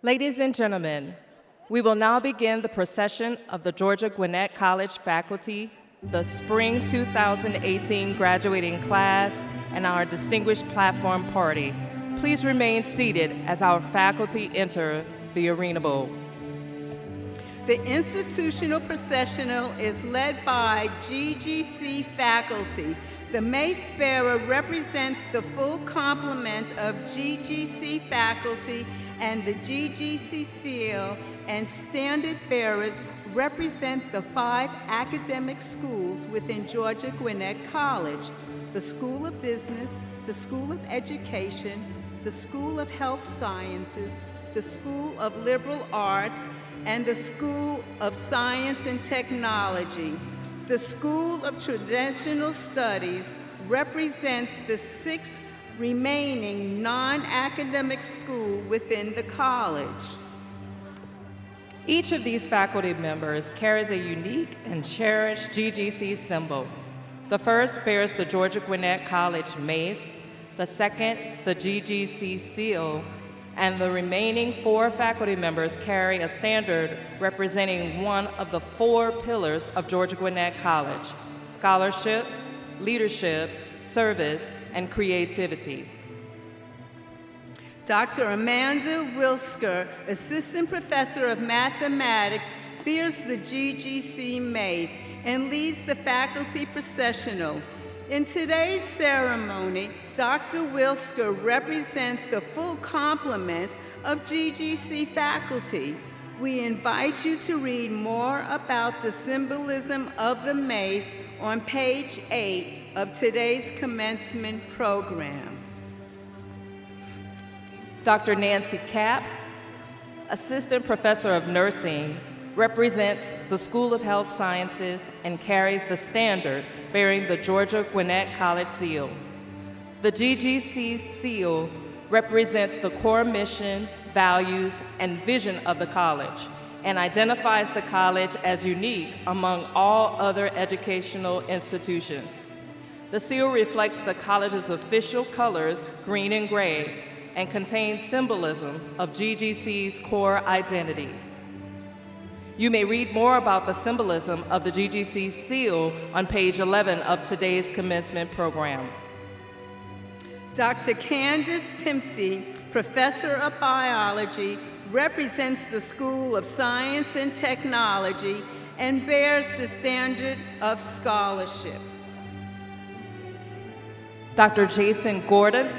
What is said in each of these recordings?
Ladies and gentlemen, we will now begin the procession of the Georgia Gwinnett College faculty, the Spring 2018 graduating class, and our distinguished platform party. Please remain seated as our faculty enter the Arena Bowl. The institutional processional is led by GGC faculty. The mace bearer represents the full complement of GGC faculty, and the GGC seal and standard bearers represent the 5 academic schools within Georgia Gwinnett College: the School of Business, the School of Education, the School of Health Sciences, the School of Liberal Arts, and the School of Science and Technology. The School of Traditional Studies represents the 6 remaining non-academic schools within the college. Each of these faculty members carries a unique and cherished GGC symbol. The first bears the Georgia Gwinnett College mace, the second, the GGC seal, and the remaining 4 faculty members carry a standard representing one of the 4 pillars of Georgia Gwinnett College: scholarship, leadership, service, and creativity. Dr. Amanda Wilsker, Assistant Professor of Mathematics, bears the GGC mace and leads the faculty processional. In today's ceremony, Dr. Wilsker represents the full complement of GGC faculty. We invite you to read more about the symbolism of the mace on page 8 of today's commencement program. Dr. Nancy Kapp, Assistant Professor of Nursing, represents the School of Health Sciences and carries the standard bearing the Georgia Gwinnett College seal. The GGC seal represents the core mission, values, and vision of the college and identifies the college as unique among all other educational institutions. The seal reflects the college's official colors, green and gray, and contains symbolism of GGC's core identity. You may read more about the symbolism of the GGC seal on page 11 of today's commencement program. Dr. Candace Timpty, Professor of Biology, represents the School of Science and Technology and bears the standard of scholarship. Dr. Jason Gordon,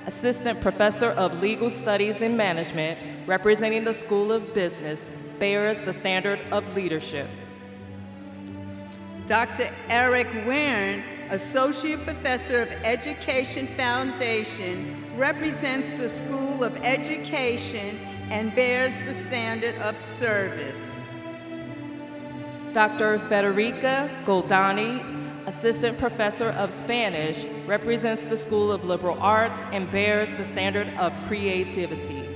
Assistant Professor of Legal Studies and Management, representing the School of Business, bears the standard of leadership. Dr. Eric Wern, Associate Professor of Education Foundation, represents the School of Education and bears the standard of service. Dr. Federica Goldani, Assistant Professor of Spanish, represents the School of Liberal Arts and bears the standard of creativity.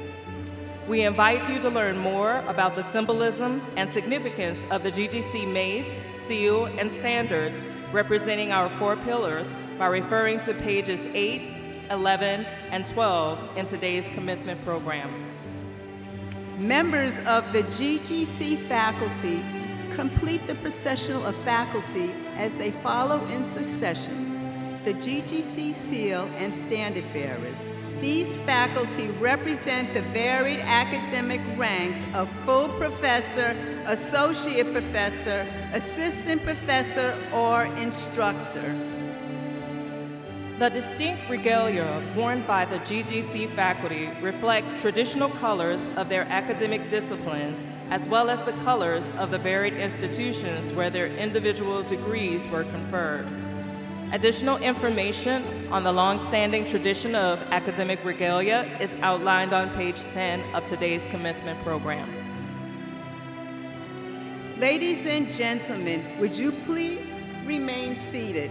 We invite you to learn more about the symbolism and significance of the GGC mace, seal, and standards representing our 4 pillars by referring to pages 8, 11, and 12 in today's commencement program. Members of the GGC faculty complete the processional of faculty as they follow in succession: the GGC seal and standard bearers. These faculty represent the varied academic ranks of full professor, associate professor, assistant professor, or instructor. The distinct regalia worn by the GGC faculty reflect traditional colors of their academic disciplines, as well as the colors of the varied institutions where their individual degrees were conferred. Additional information on the long-standing tradition of academic regalia is outlined on page 10 of today's commencement program. Ladies and gentlemen, would you please remain seated?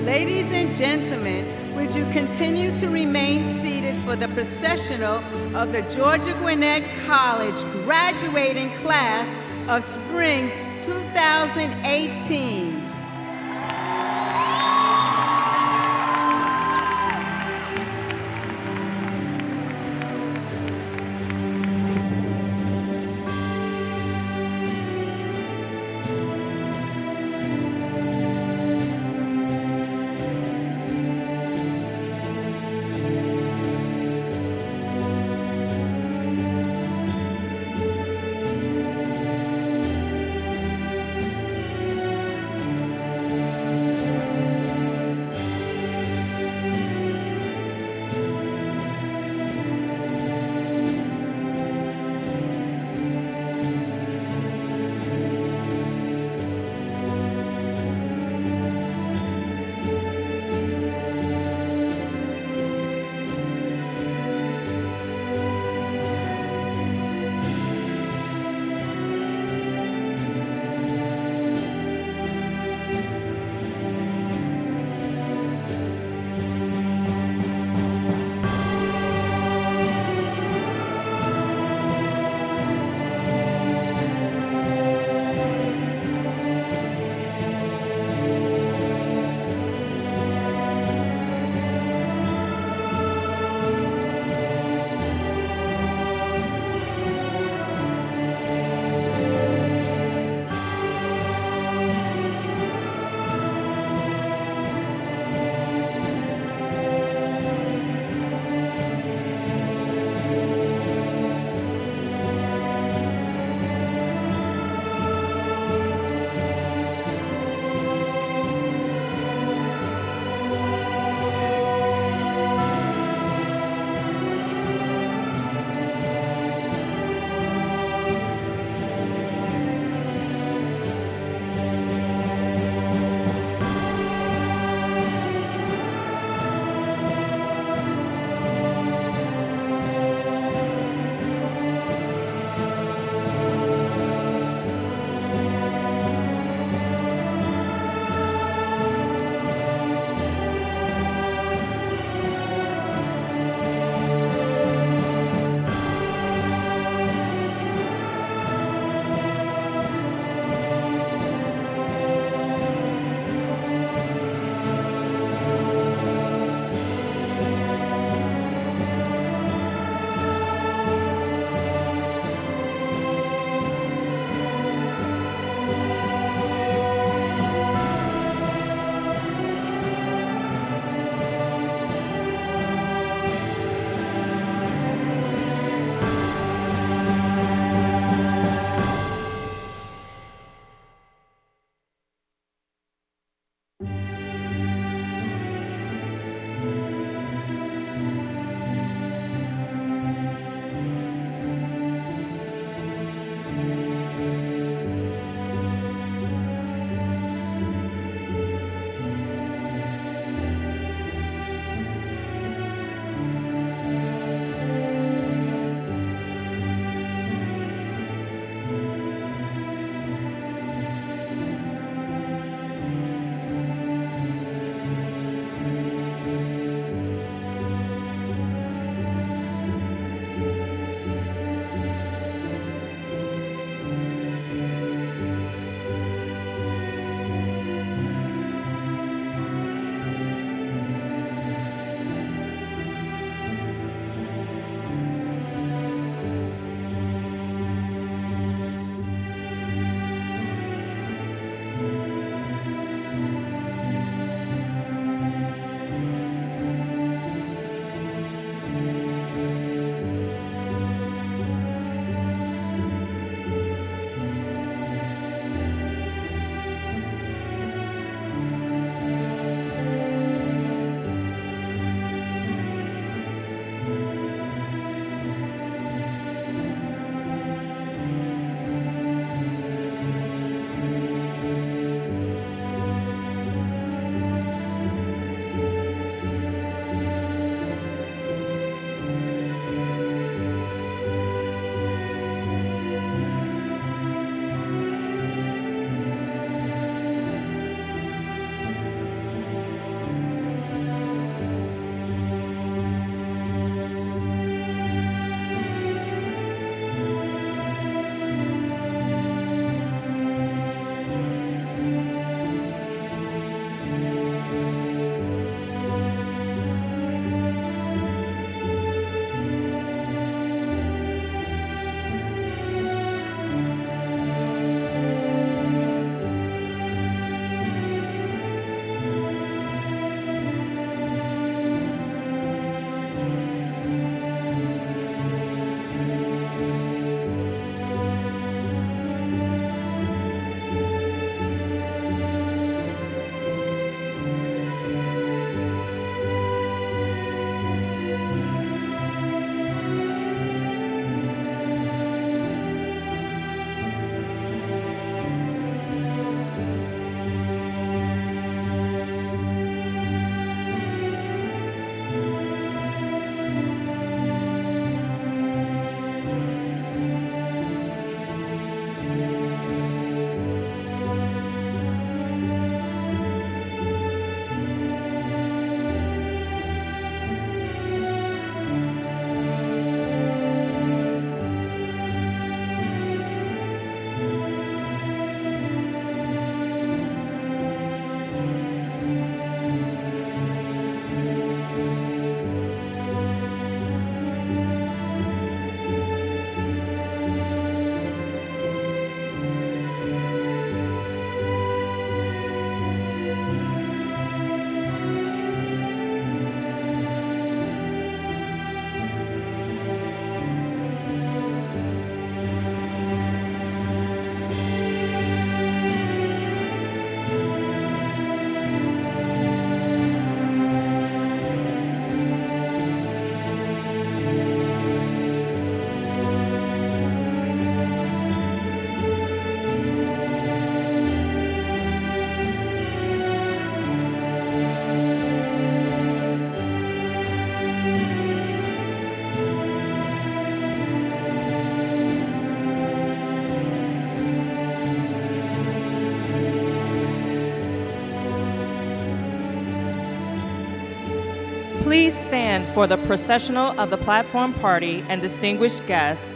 Ladies and gentlemen, would you continue to remain seated for the processional of the Georgia Gwinnett College graduating class of Spring 2018. Please stand for the processional of the platform party and distinguished guests,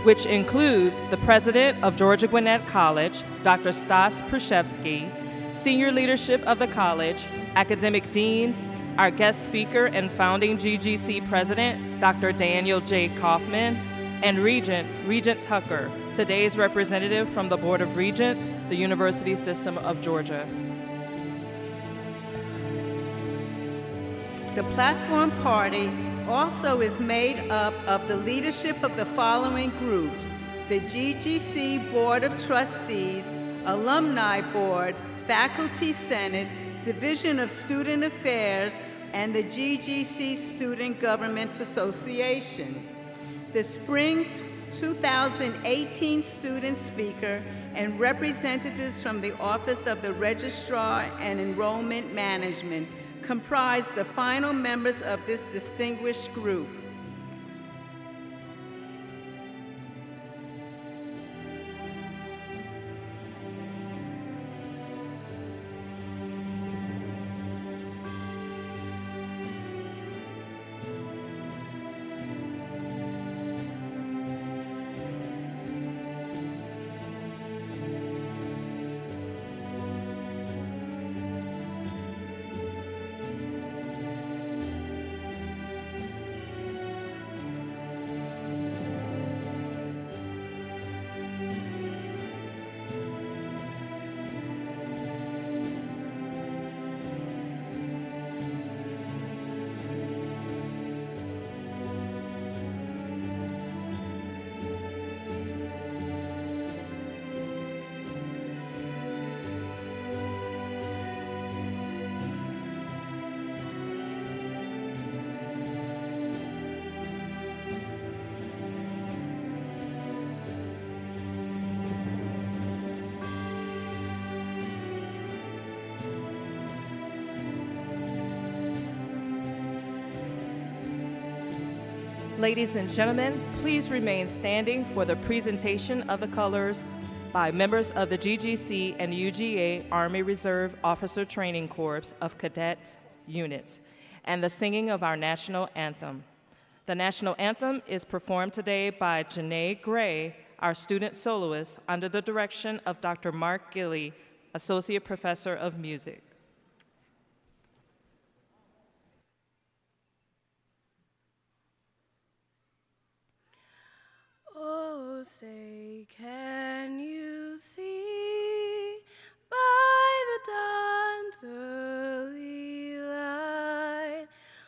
which include the president of Georgia Gwinnett College, Dr. Stas Pruszewski, senior leadership of the college, academic deans, our guest speaker and founding GGC president, Dr. Daniel J. Kaufman, and Regent Tucker, today's representative from the Board of Regents, the University System of Georgia. The platform party also is made up of the leadership of the following groups: the GGC Board of Trustees, Alumni Board, Faculty Senate, Division of Student Affairs, and the GGC Student Government Association. The Spring 2018 student speaker and representatives from the Office of the Registrar and Enrollment Management comprise the final members of this distinguished group. Ladies and gentlemen, please remain standing for the presentation of the colors by members of the GGC and UGA Army Reserve Officer Training Corps of Cadet Units and the singing of our national anthem. The national anthem is performed today by Janae Gray, our student soloist, under the direction of Dr. Mark Gilley, Associate Professor of Music. Oh, say, can you see by the dawn's early light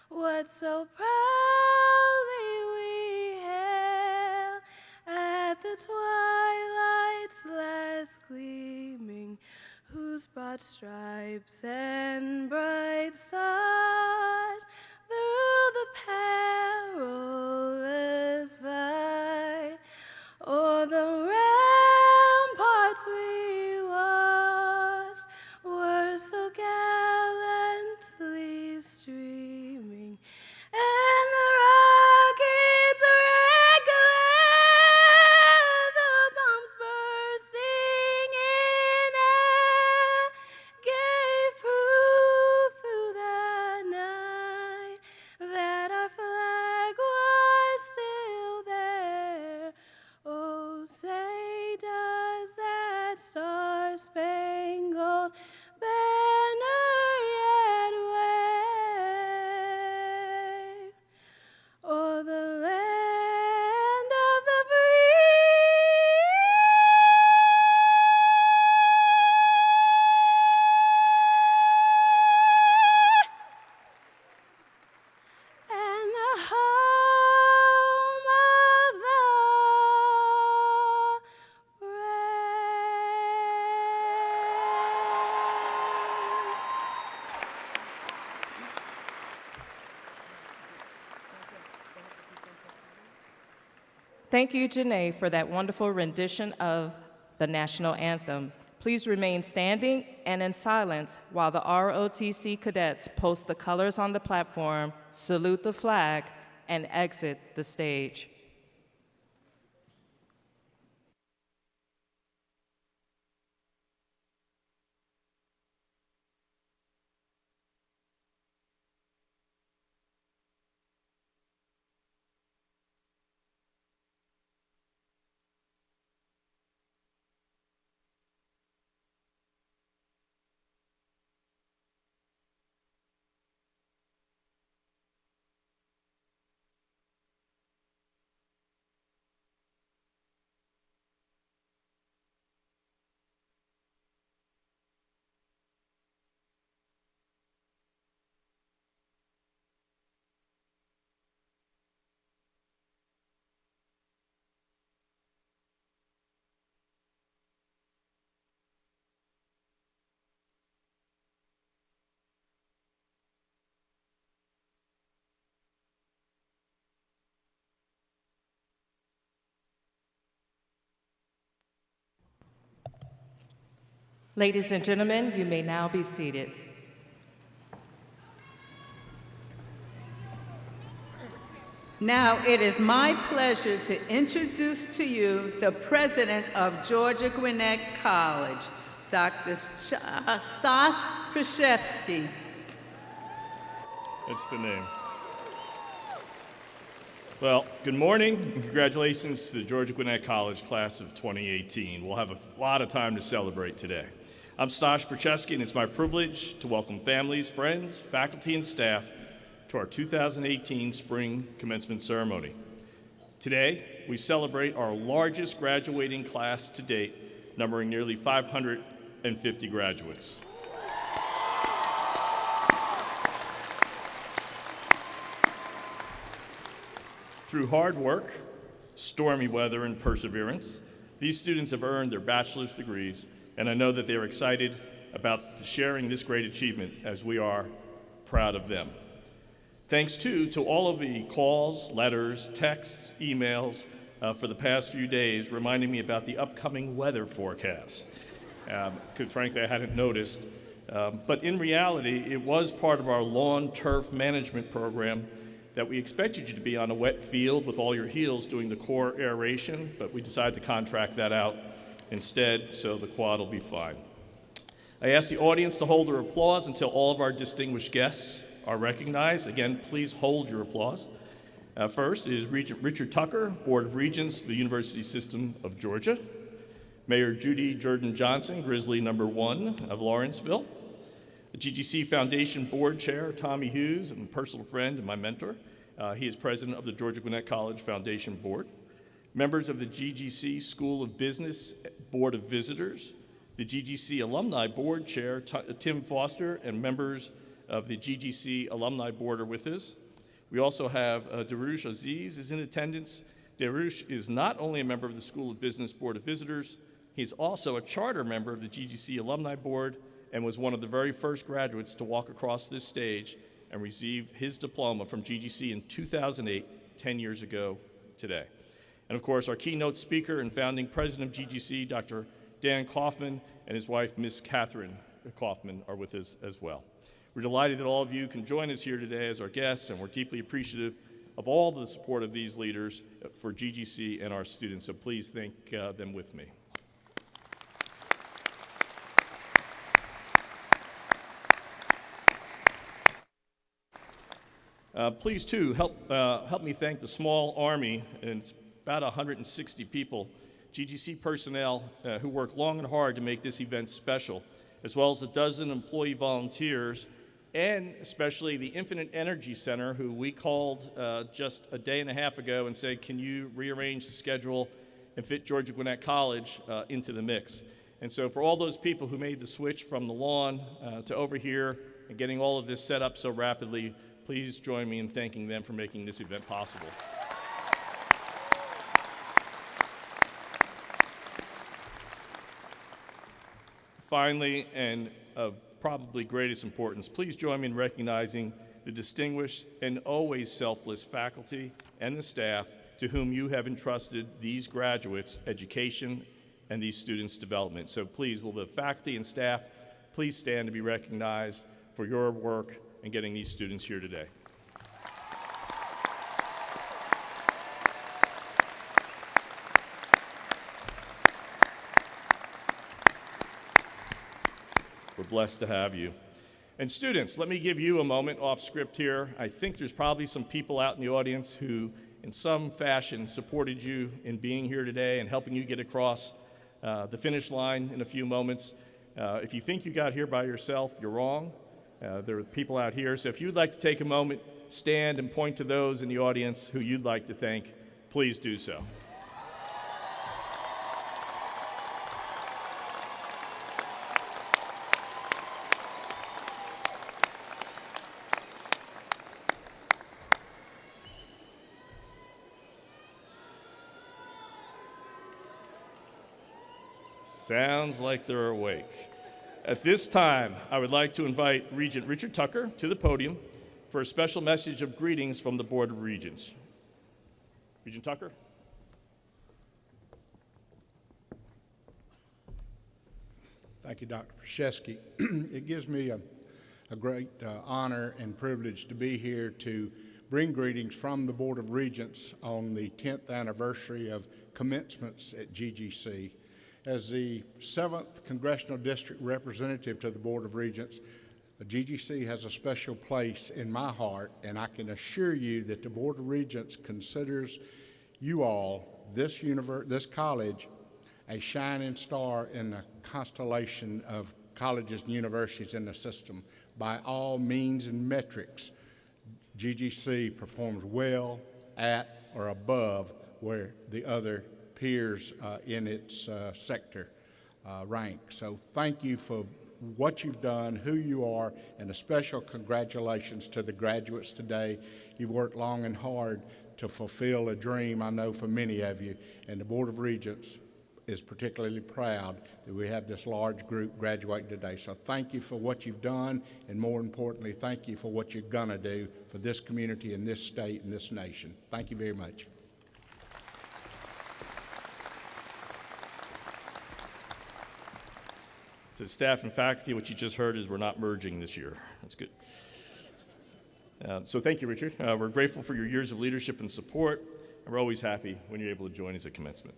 what so proudly we hailed at the twilight's last gleaming, whose broad stripes and bright stars through the perilous fight o'er the ramparts we watched were so gallantly streaming, and the rockets red-glare, the bombs bursting in air, gave proof through the night that our flag was still there. Oh, say does that star-spangled banner yet wave o'er the land of the free? And the home of the Thank you, Janae, for that wonderful rendition of the national anthem. Please remain standing and in silence while the ROTC cadets post the colors on the platform, salute the flag, and exit the stage. Ladies and gentlemen, you may now be seated. Now it is my pleasure to introduce to you the president of Georgia Gwinnett College, Dr. Stas Krzyzewski. That's the name. Well, good morning and congratulations to the Georgia Gwinnett College class of 2018. We'll have a lot of time to celebrate today. I'm Stas Krzyzewski, and it's my privilege to welcome families, friends, faculty, and staff to our 2018 Spring Commencement ceremony. Today, we celebrate our largest graduating class to date, numbering nearly 550 graduates. Through hard work, stormy weather, and perseverance, these students have earned their bachelor's degrees, and I know that they are excited about sharing this great achievement as we are proud of them. Thanks, too, to all of the calls, letters, texts, emails for the past few days reminding me about the upcoming weather forecast, because frankly I hadn't noticed. But in reality, it was part of our lawn turf management program that we expected you to be on a wet field with all your heels doing the core aeration, but we decided to contract that out instead, so the quad will be fine. I ask the audience to hold their applause until all of our distinguished guests are recognized. Again, please hold your applause. First is Regent Richard Tucker, Board of Regents of the University System of Georgia. Mayor Judy Jordan Johnson, Grizzly number 1 of Lawrenceville. The GGC Foundation Board Chair, Tommy Hughes, and a personal friend and my mentor. He is president of the Georgia Gwinnett College Foundation Board. Members of the GGC School of Business Board of Visitors. The GGC Alumni Board Chair, Tim Foster, and members of the GGC Alumni Board are with us. We also have Darush Aziz is in attendance. Darush is not only a member of the School of Business Board of Visitors, he's also a charter member of the GGC Alumni Board and was one of the very first graduates to walk across this stage and receive his diploma from GGC in 2008, 10 years ago today. And of course, our keynote speaker and founding president of GGC, Dr. Dan Kaufman, and his wife, Miss Catherine Kaufman, are with us as well. We're delighted that all of you can join us here today as our guests, and we're deeply appreciative of all the support of these leaders for GGC and our students, so please thank them with me. Please, too, help me thank the small Army, and it's about 160 people, GGC personnel who work long and hard to make this event special, as well as a dozen employee volunteers, and especially the Infinite Energy Center, who we called just a day and a half ago and said, can you rearrange the schedule and fit Georgia Gwinnett College into the mix? And so for all those people who made the switch from the lawn to over here and getting all of this set up so rapidly, please join me in thanking them for making this event possible. Finally, and of probably greatest importance, please join me in recognizing the distinguished and always selfless faculty and the staff to whom you have entrusted these graduates' education and these students' development. So please, will the faculty and staff please stand to be recognized for your work in getting these students here today. We're blessed to have you. And students, let me give you a moment off script here. I think there's probably some people out in the audience who in some fashion supported you in being here today and helping you get across the finish line in a few moments. If you think you got here by yourself, you're wrong. There are people out here, so if you'd like to take a moment, stand and point to those in the audience who you'd like to thank, please do so. Sounds like they're awake. At this time, I would like to invite Regent Richard Tucker to the podium for a special message of greetings from the Board of Regents. Regent Tucker. Thank you, Dr. Krzyzewski. It gives me a great honor and privilege to be here to bring greetings from the Board of Regents on the 10th anniversary of commencements at GGC. As the 7th Congressional District Representative to the Board of Regents, GGC has a special place in my heart, and I can assure you that the Board of Regents considers you all, this college, a shining star in the constellation of colleges and universities in the system. By all means and metrics, GGC performs well at or above where the other peers in its sector rank. So thank you for what you've done, who you are, and a special congratulations to the graduates today. You've worked long and hard to fulfill a dream, I know, for many of you, and the Board of Regents is particularly proud that we have this large group graduating today. So thank you for what you've done, and more importantly, thank you for what you're gonna do for this community and this state and this nation. Thank you very much. To the staff and faculty, what you just heard is we're not merging this year. That's good. So thank you, Richard. We're grateful for your years of leadership and support, and we're always happy when you're able to join us at commencement.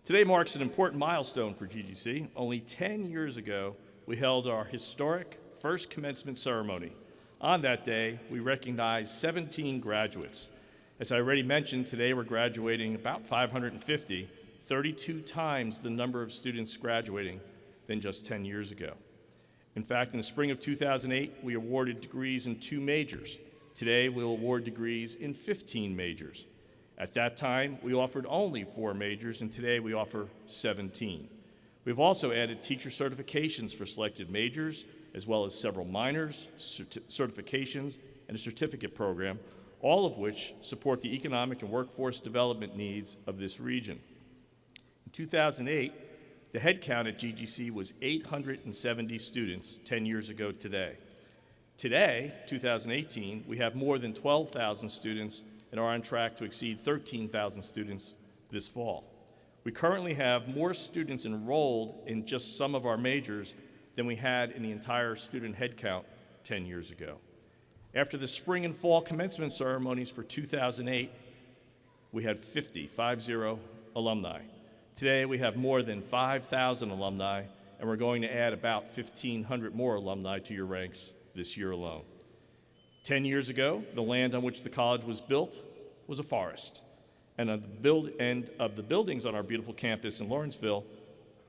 Today marks an important milestone for GGC. Only 10 years ago, we held our historic first commencement ceremony. On that day, we recognized 17 graduates. As I already mentioned, today we're graduating about 550, 32 times the number of students graduating than just 10 years ago. In fact, in the spring of 2008, we awarded degrees in 2 majors. Today, we'll award degrees in 15 majors. At that time, we offered only 4 majors, and today we offer 17. We've also added teacher certifications for selected majors, as well as several minors, certifications, and a certificate program, all of which support the economic and workforce development needs of this region. In 2008, the head count at GGC was 870 students 10 years ago today. Today, 2018, we have more than 12,000 students and are on track to exceed 13,000 students this fall. We currently have more students enrolled in just some of our majors than we had in the entire student headcount 10 years ago. After the spring and fall commencement ceremonies for 2008, we had 50 alumni. Today, we have more than 5,000 alumni, and we're going to add about 1,500 more alumni to your ranks this year alone. 10 years ago, the land on which the college was built was a forest. And on the end of the buildings on our beautiful campus in Lawrenceville,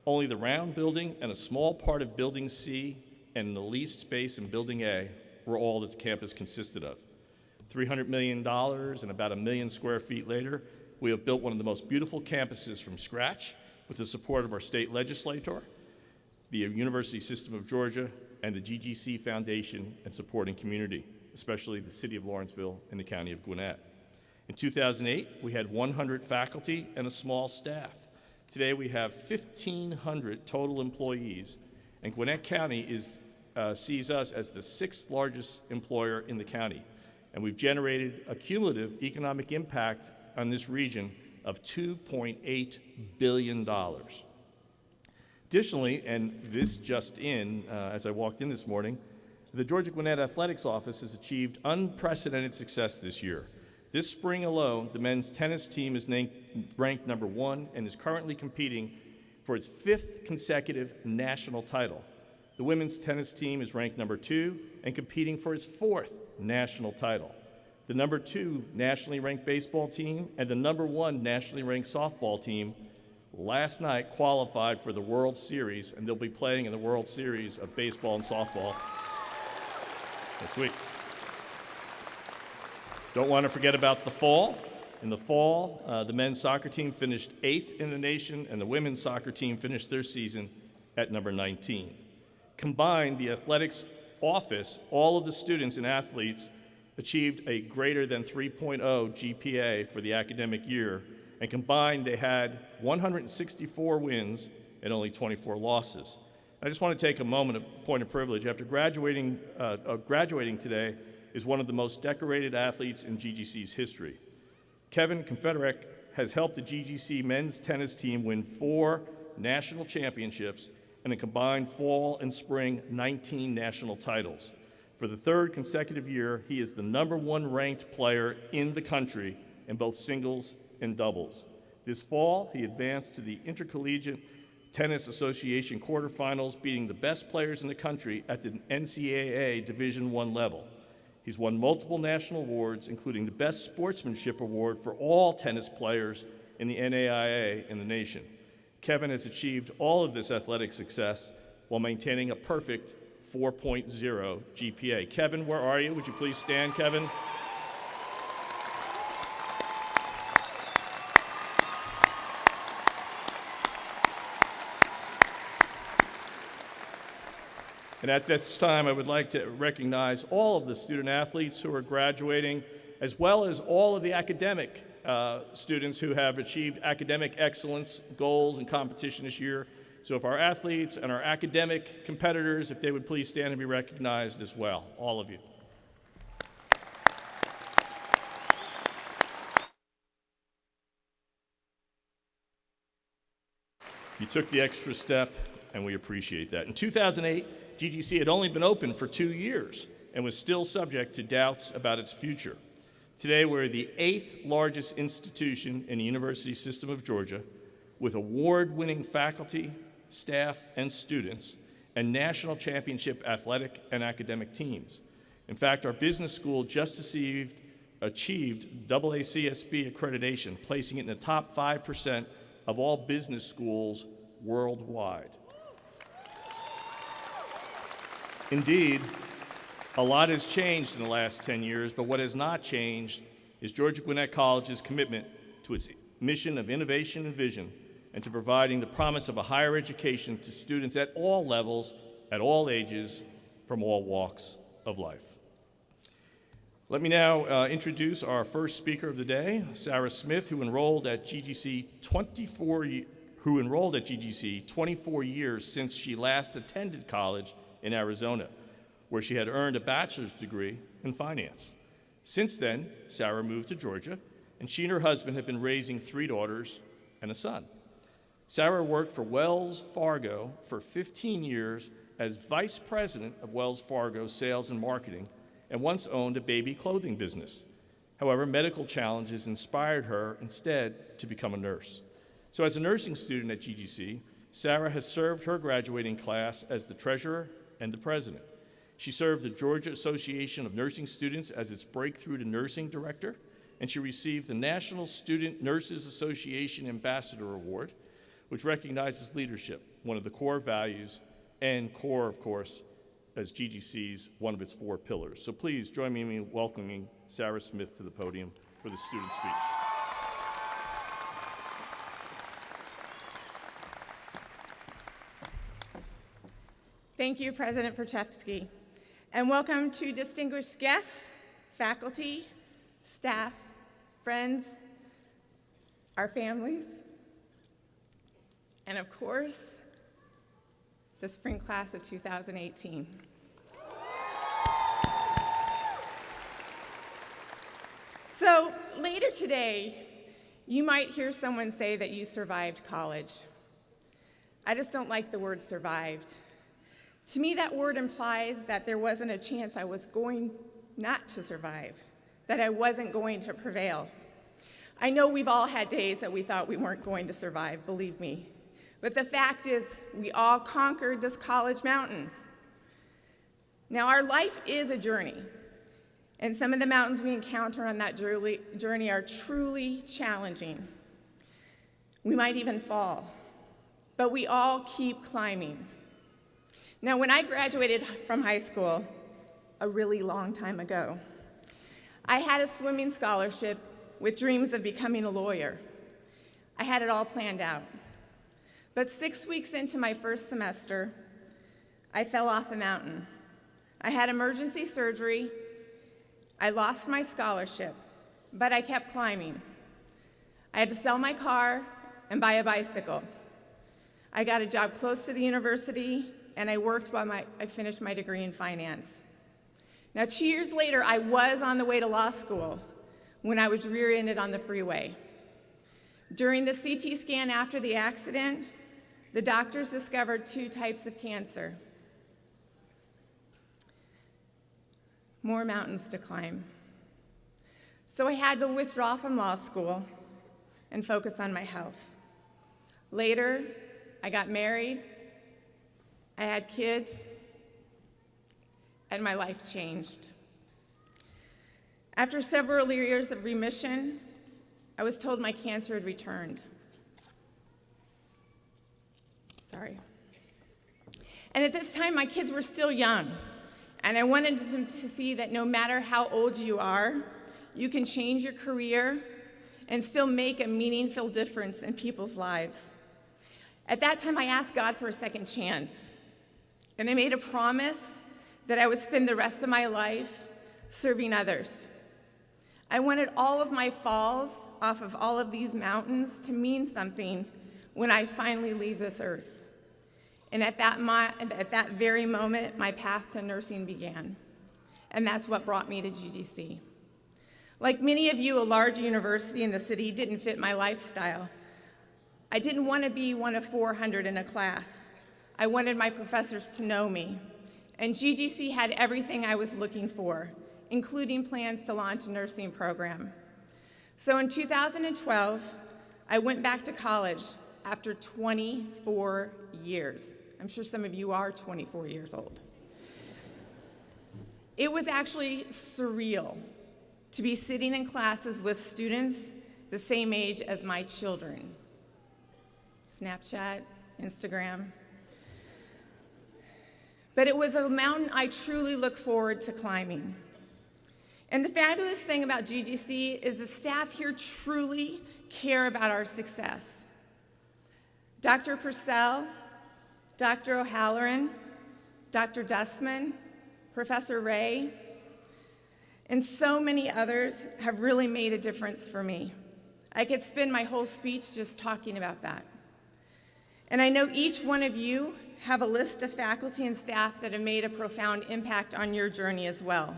only the round building and a small part of Building C and the leased space in Building A were all that the campus consisted of. $300 million and about 1 million square feet later, we have built one of the most beautiful campuses from scratch with the support of our state legislature, the University System of Georgia, and the GGC Foundation and supporting community, especially the city of Lawrenceville and the county of Gwinnett. In 2008, we had 100 faculty and a small staff. Today, we have 1,500 total employees, and Gwinnett County sees us as the 6th largest employer in the county, and we've generated a cumulative economic impact on this region of $2.8 billion. Additionally, and this just in, as I walked in this morning, the Georgia Gwinnett Athletics Office has achieved unprecedented success this year. This spring alone, the men's tennis team is ranked number 1 and is currently competing for its 5th consecutive national title. The women's tennis team is ranked number 2 and competing for its 4th national title. The number 2 nationally ranked baseball team and the number 1 nationally ranked softball team last night qualified for the World Series, and they'll be playing in the World Series of baseball and softball next week. Don't want to forget about the fall. In the fall, the men's soccer team finished 8th in the nation, and the women's soccer team finished their season at number 19. Combined, the athletics office, all of the students and athletes achieved a greater than 3.0 GPA for the academic year, and combined they had 164 wins and only 24 losses. I just want to take a moment, a point of privilege. After graduating today is one of the most decorated athletes in GGC's history. Kevin Confederik has helped the GGC men's tennis team win 4 national championships and a combined fall and spring 19 national titles. For the third consecutive year, he is the #1 ranked player in the country in both singles and doubles. This fall, he advanced to the Intercollegiate Tennis Association quarterfinals, beating the best players in the country at the NCAA Division I level. He's won multiple national awards, including the Best Sportsmanship Award for all tennis players in the NAIA in the nation. Kevin has achieved all of this athletic success while maintaining a perfect 4.0 GPA. Kevin, where are you? Would you please stand, Kevin? And at this time, I would like to recognize all of the student athletes who are graduating, as well as all of the academic students who have achieved academic excellence goals and competition this year. So if our athletes and our academic competitors, if they would please stand and be recognized as well, all of you. You took the extra step, and we appreciate that. In 2008, GGC had only been open for 2 years and was still subject to doubts about its future. Today, we're the 8th largest institution in the University System of Georgia, with award-winning faculty, staff, and students, and national championship athletic and academic teams. In fact, our business school just achieved AACSB accreditation, placing it in the top 5% of all business schools worldwide. Indeed, a lot has changed in the last 10 years, but what has not changed is Georgia Gwinnett College's commitment to its mission of innovation and vision, and to providing the promise of a higher education to students at all levels, at all ages, from all walks of life. Let me now introduce our first speaker of the day, Sarah Smith, who enrolled at GGC 24 years since she last attended college in Arizona, where she had earned a bachelor's degree in finance. Since then, Sarah moved to Georgia, and she and her husband have been raising 3 daughters and a son. Sarah worked for Wells Fargo for 15 years as vice president of Wells Fargo sales and marketing, and once owned a baby clothing business. However, medical challenges inspired her instead to become a nurse. So as a nursing student at GGC, Sarah has served her graduating class as the treasurer and the president. She served the Georgia Association of Nursing Students as its Breakthrough to Nursing Director, and she received the National Student Nurses Association Ambassador Award, which recognizes leadership, one of the core values, and core, of course, as GGC's one of its 4 pillars. So please join me in welcoming Sarah Smith to the podium for the student speech. Thank you, President Perchevsky, and welcome to distinguished guests, faculty, staff, friends, our families, and of course, the spring class of 2018. So later today, you might hear someone say that you survived college. I just don't like the word survived. To me, that word implies that there wasn't a chance I was going not to survive, that I wasn't going to prevail. I know we've all had days that we thought we weren't going to survive, believe me. But the fact is, we all conquered this college mountain. Now, our life is a journey, and some of the mountains we encounter on that journey are truly challenging. We might even fall, but we all keep climbing. Now, when I graduated from high school, a really long time ago, I had a swimming scholarship with dreams of becoming a lawyer. I had it all planned out. But 6 weeks into my first semester, I fell off a mountain. I had emergency surgery. I lost my scholarship, but I kept climbing. I had to sell my car and buy a bicycle. I got a job close to the university, and I worked while I finished my degree in finance. Now, 2 years later, I was on the way to law school when I was rear-ended on the freeway. During the CT scan after the accident, the doctors discovered 2 types of cancer. More mountains to climb. So I had to withdraw from law school and focus on my health. Later, I got married, I had kids, and my life changed. After several years of remission, I was told my cancer had returned. Sorry. And at this time, my kids were still young, and I wanted them to see that no matter how old you are, you can change your career and still make a meaningful difference in people's lives. At that time, I asked God for a second chance, and I made a promise that I would spend the rest of my life serving others. I wanted all of my falls off of all of these mountains to mean something when I finally leave this earth. And at that very moment, my path to nursing began. And that's what brought me to GGC. Like many of you, a large university in the city didn't fit my lifestyle. I didn't want to be one of 400 in a class. I wanted my professors to know me. And GGC had everything I was looking for, including plans to launch a nursing program. So in 2012, I went back to college after 24 years. I'm sure some of you are 24 years old. It was actually surreal to be sitting in classes with students the same age as my children. Snapchat, Instagram. But it was a mountain I truly look forward to climbing. And the fabulous thing about GGC is the staff here truly care about our success. Dr. Purcell, Dr. O'Halloran, Dr. Dussman, Professor Ray, and so many others have really made a difference for me. I could spend my whole speech just talking about that. And I know each one of you have a list of faculty and staff that have made a profound impact on your journey as well.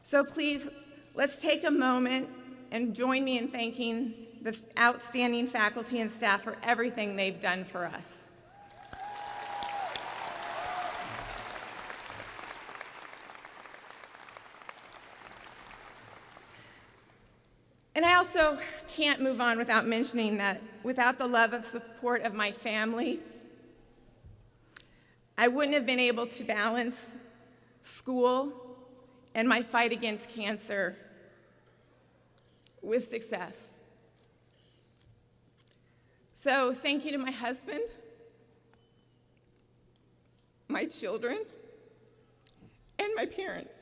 So please, let's take a moment and join me in thanking the outstanding faculty and staff for everything they've done for us. And I also can't move on without mentioning that without the love and support of my family, I wouldn't have been able to balance school and my fight against cancer with success. So thank you to my husband, my children, and my parents.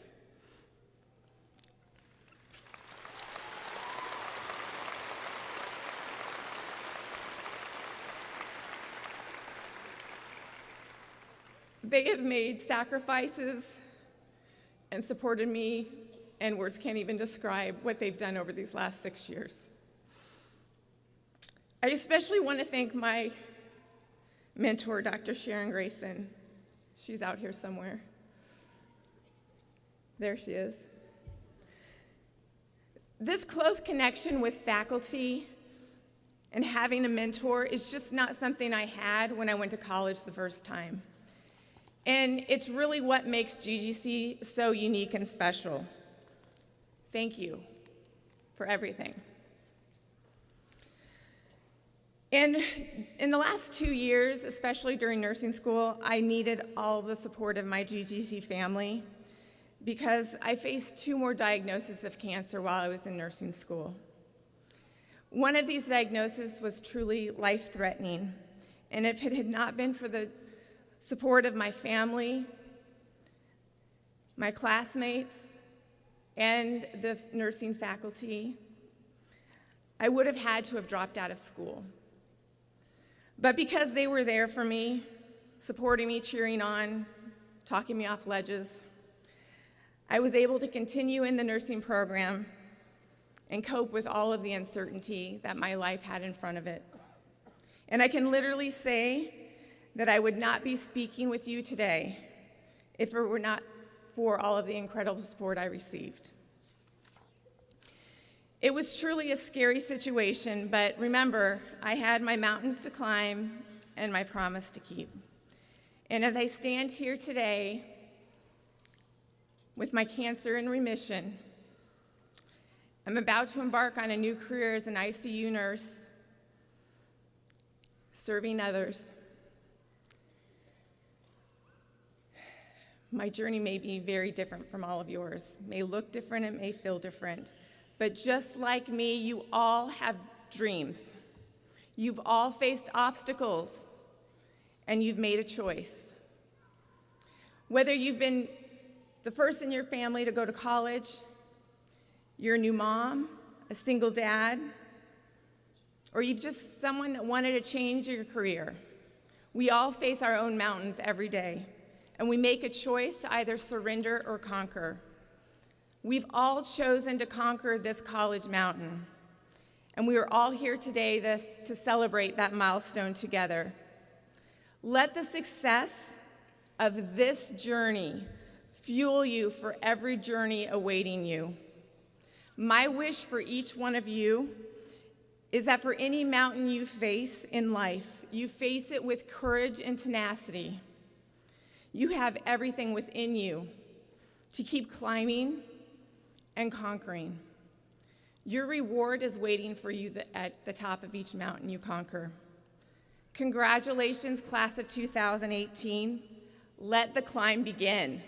They have made sacrifices and supported me, and words can't even describe what they've done over these last 6 years. I especially want to thank my mentor, Dr. Sharon Grayson. She's out here somewhere. There she is. This close connection with faculty and having a mentor is just not something I had when I went to college the first time. And it's really what makes GGC so unique and special. Thank you for everything. And in the last 2 years, especially during nursing school, I needed all the support of my GGC family because I faced 2 more diagnoses of cancer while I was in nursing school. One of these diagnoses was truly life-threatening, and if it had not been for the support of my family, my classmates, and the nursing faculty, I would have had to have dropped out of school. But because they were there for me, supporting me, cheering on, talking me off ledges, I was able to continue in the nursing program and cope with all of the uncertainty that my life had in front of it. And I can literally say that I would not be speaking with you today if it were not for all of the incredible support I received. It was truly a scary situation, but remember, I had my mountains to climb and my promise to keep. And as I stand here today with my cancer in remission, I'm about to embark on a new career as an ICU nurse, serving others. My journey may be very different from all of yours, may look different, it may feel different, but just like me, you all have dreams. You've all faced obstacles, and you've made a choice. Whether you've been the first in your family to go to college, you're a new mom, a single dad, or you've just someone that wanted to change your career. We all face our own mountains every day, and we make a choice to either surrender or conquer. We've all chosen to conquer this college mountain, and we are all here today to celebrate that milestone together. Let the success of this journey fuel you for every journey awaiting you. My wish for each one of you is that for any mountain you face in life, you face it with courage and tenacity. You have everything within you to keep climbing and conquering. Your reward is waiting for you at the top of each mountain you conquer. Congratulations, class of 2018. Let the climb begin.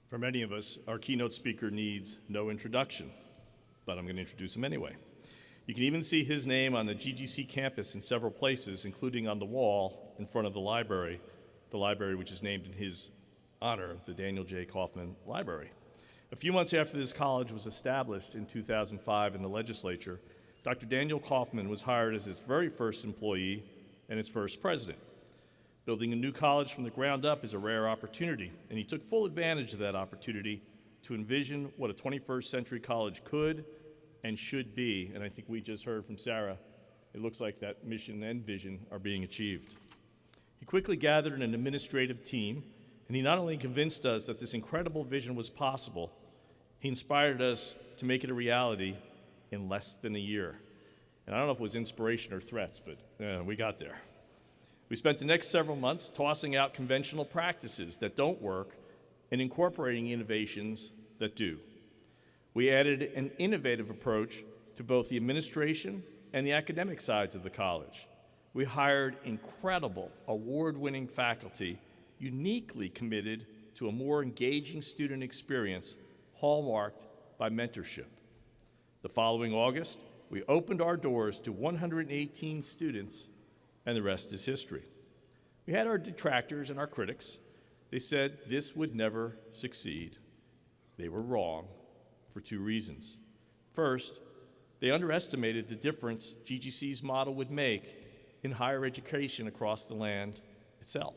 For many of us, our keynote speaker needs no introduction, but I'm going to introduce him anyway. You can even see his name on the GGC campus in several places, including on the wall in front of the library which is named in his honor, the Daniel J. Kaufman Library. A few months after this college was established in 2005 in the legislature, Dr. Daniel Kaufman was hired as its very first employee and its first president. Building a new college from the ground up is a rare opportunity, and he took full advantage of that opportunity to envision what a 21st century college could and should be, and I think we just heard from Sarah, it looks like that mission and vision are being achieved. He quickly gathered an administrative team, and he not only convinced us that this incredible vision was possible, he inspired us to make it a reality in less than a year. And I don't know if it was inspiration or threats, but we got there. We spent the next several months tossing out conventional practices that don't work and incorporating innovations that do. We added an innovative approach to both the administration and the academic sides of the college. We hired incredible, award-winning faculty uniquely committed to a more engaging student experience hallmarked by mentorship. The following August, we opened our doors to 118 students, and the rest is history. We had our detractors and our critics. They said this would never succeed. They were wrong for two reasons. First, they underestimated the difference GGC's model would make in higher education across the land itself.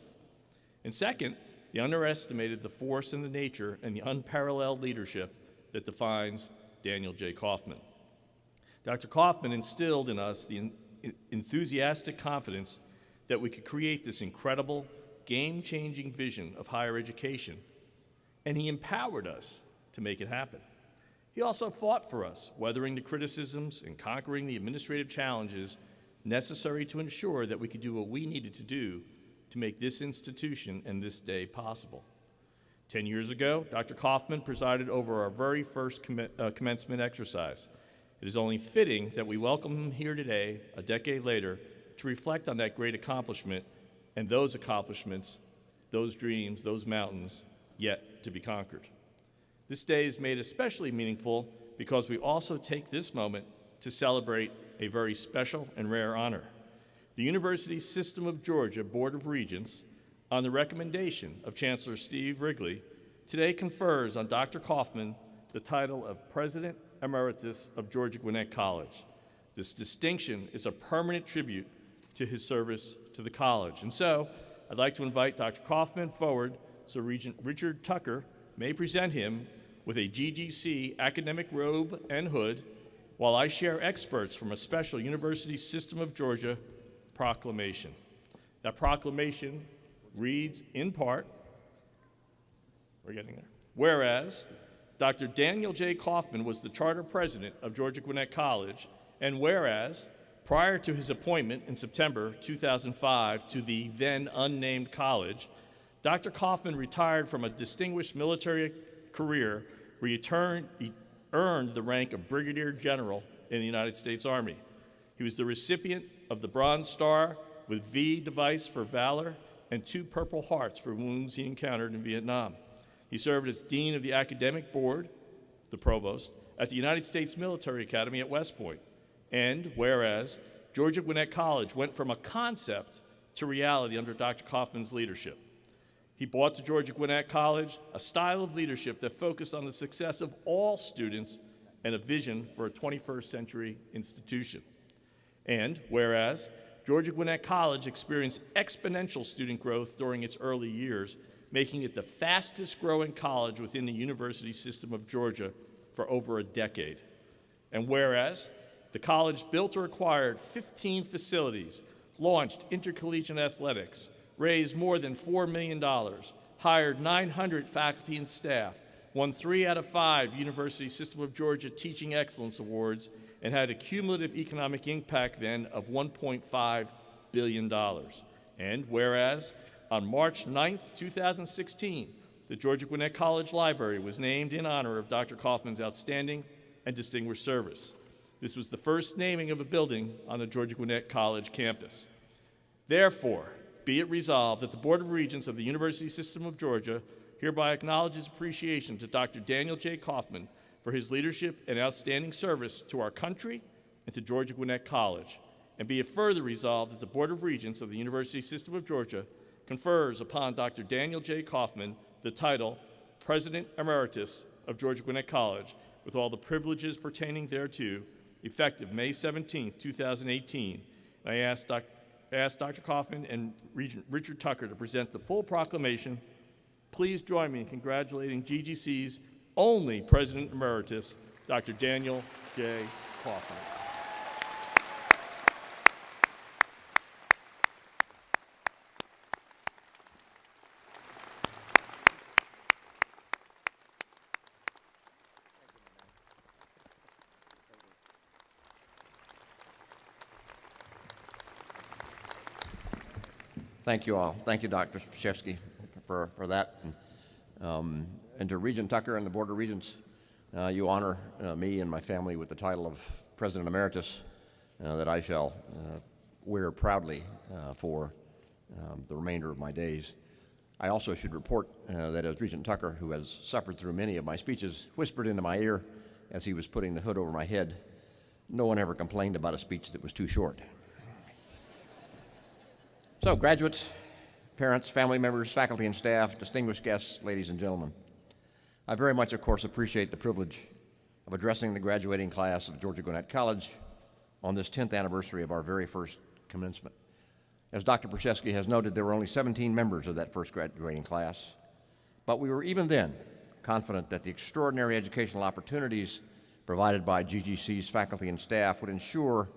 And second, they underestimated the force and the nature and the unparalleled leadership that defines Daniel J. Kaufman. Dr. Kaufman instilled in us the enthusiastic confidence that we could create this incredible, game-changing vision of higher education, and he empowered us to make it happen. He also fought for us, weathering the criticisms and conquering the administrative challenges necessary to ensure that we could do what we needed to do to make this institution and this day possible. 10 years ago, Dr. Kaufman presided over our very first commencement exercise. It is only fitting that we welcome him here today, a decade later, to reflect on that great accomplishment and those accomplishments, those dreams, those mountains yet to be conquered. This day is made especially meaningful because we also take this moment to celebrate a very special and rare honor. The University System of Georgia Board of Regents, on the recommendation of Chancellor Steve Wrigley, today confers on Dr. Kaufman the title of President Emeritus of Georgia Gwinnett College. This distinction is a permanent tribute to his service to the college. And so, I'd like to invite Dr. Kaufman forward so Regent Richard Tucker may present him with a GGC academic robe and hood while I share experts from a special University System of Georgia proclamation. That proclamation reads in part, we're getting there, whereas Dr. Daniel J. Kaufman was the charter president of Georgia Gwinnett College, and whereas prior to his appointment in September 2005 to the then unnamed college, Dr. Kaufman retired from a distinguished military career where he earned the rank of Brigadier General in the United States Army. He was the recipient of the Bronze Star with V device for valor and 2 Purple Hearts for wounds he encountered in Vietnam. He served as Dean of the Academic Board, the Provost, at the United States Military Academy at West Point. And whereas Georgia Gwinnett College went from a concept to reality under Dr. Kaufman's leadership. He brought to Georgia Gwinnett College a style of leadership that focused on the success of all students and a vision for a 21st century institution. And whereas Georgia Gwinnett College experienced exponential student growth during its early years, making it the fastest growing college within the University System of Georgia for over a decade. And whereas the college built or acquired 15 facilities, launched intercollegiate athletics, raised more than $4 million, hired 900 faculty and staff, won 3 out of 5 University System of Georgia Teaching Excellence Awards, and had a cumulative economic impact then of $1.5 billion. And whereas on March 9th, 2016, the Georgia Gwinnett College Library was named in honor of Dr. Kaufman's outstanding and distinguished service. This was the first naming of a building on the Georgia Gwinnett College campus. Therefore, be it resolved that the Board of Regents of the University System of Georgia hereby acknowledges appreciation to Dr. Daniel J. Kaufman for his leadership and outstanding service to our country and to Georgia Gwinnett College. And be it further resolved that the Board of Regents of the University System of Georgia confers upon Dr. Daniel J. Kaufman the title President Emeritus of Georgia Gwinnett College with all the privileges pertaining thereto, effective May 17, 2018. And I ask Dr. Kaufman and Regent Richard Tucker to present the full proclamation. Please join me in congratulating GGC's only President Emeritus, Dr. Daniel J. Kaufman. Thank you all. Thank you, Dr. Spashevsky, for that. And to Regent Tucker and the Board of Regents, you honor me and my family with the title of President Emeritus that I shall wear proudly for the remainder of my days. I also should report that as Regent Tucker, who has suffered through many of my speeches, whispered into my ear as he was putting the hood over my head, no one ever complained about a speech that was too short. So, graduates, parents, family members, faculty and staff, distinguished guests, ladies and gentlemen, I very much, of course, appreciate the privilege of addressing the graduating class of Georgia Gwinnett College on this 10th anniversary of our very first commencement. As Dr. Spashevsky has noted, there were only 17 members of that first graduating class, but we were even then confident that the extraordinary educational opportunities provided by GGC's faculty and staff would ensure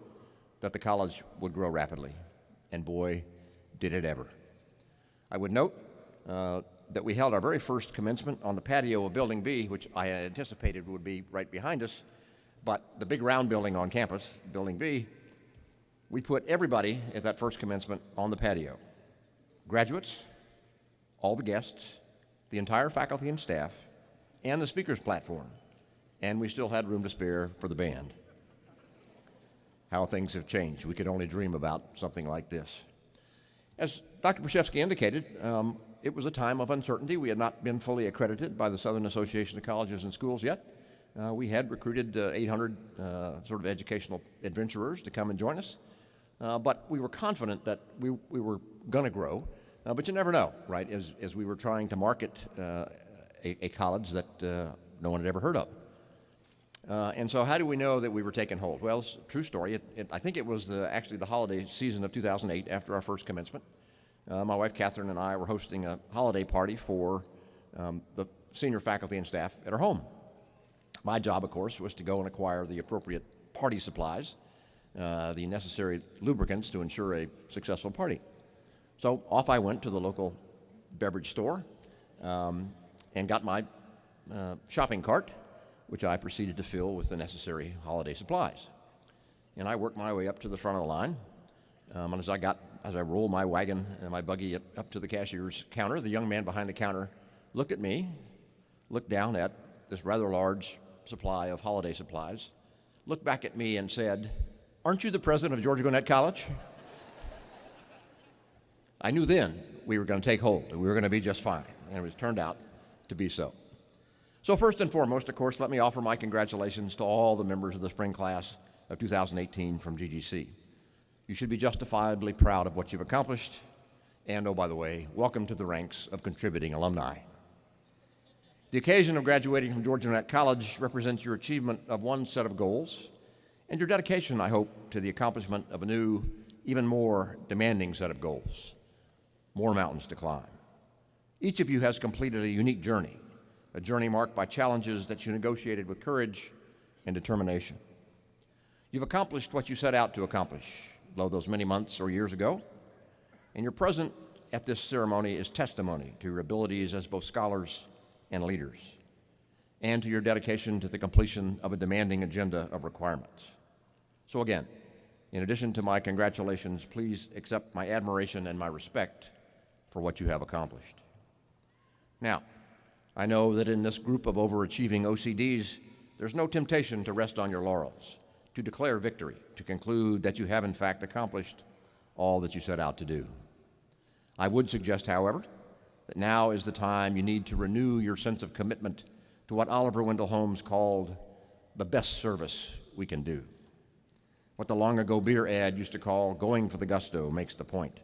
that the college would grow rapidly. And boy, did it ever. I would note that we held our very first commencement on the patio of Building B, which I had anticipated would be right behind us, but the big round building on campus, Building B, we put everybody at that first commencement on the patio. Graduates, all the guests, the entire faculty and staff, and the speaker's platform, and we still had room to spare for the band. How things have changed. We could only dream about something like this. As Dr. Spashevsky indicated, it was a time of uncertainty. We had not been fully accredited by the Southern Association of Colleges and Schools yet. We had recruited 800 sort of educational adventurers to come and join us, but we were confident that we were going to grow, but you never know, right, as we were trying to market a college that no one had ever heard of. And so how do we know that we were taking hold? Well, it's a true story. I think it was actually the holiday season of 2008 after our first commencement. My wife Catherine and I were hosting a holiday party for the senior faculty and staff at our home. My job, of course, was to go and acquire the appropriate party supplies, the necessary lubricants to ensure a successful party. So off I went to the local beverage store and got my shopping cart, which I proceeded to fill with the necessary holiday supplies. And I worked my way up to the front of the line. And as I rolled my wagon and my buggy up to the cashier's counter, the young man behind the counter looked at me, looked down at this rather large supply of holiday supplies, looked back at me and said, "Aren't you the president of Georgia Gwinnett College?" I knew then we were going to take hold, and we were going to be just fine, and it was turned out to be so. So first and foremost, of course, let me offer my congratulations to all the members of the spring class of 2018 from GGC. You should be justifiably proud of what you've accomplished, and oh, by the way, welcome to the ranks of contributing alumni. The occasion of graduating from Georgia Gwinnett College represents your achievement of one set of goals, and your dedication, I hope, to the accomplishment of a new, even more demanding set of goals. More mountains to climb. Each of you has completed a unique journey, a journey marked by challenges that you negotiated with courage and determination. You've accomplished what you set out to accomplish, though those many months or years ago, and your presence at this ceremony is testimony to your abilities as both scholars and leaders, and to your dedication to the completion of a demanding agenda of requirements. So again, in addition to my congratulations, please accept my admiration and my respect for what you have accomplished. Now, I know that in this group of overachieving OCDs, there's no temptation to rest on your laurels, to declare victory, to conclude that you have in fact accomplished all that you set out to do. I would suggest, however, that now is the time you need to renew your sense of commitment to what Oliver Wendell Holmes called the best service we can do. What the long-ago beer ad used to call going for the gusto makes the point.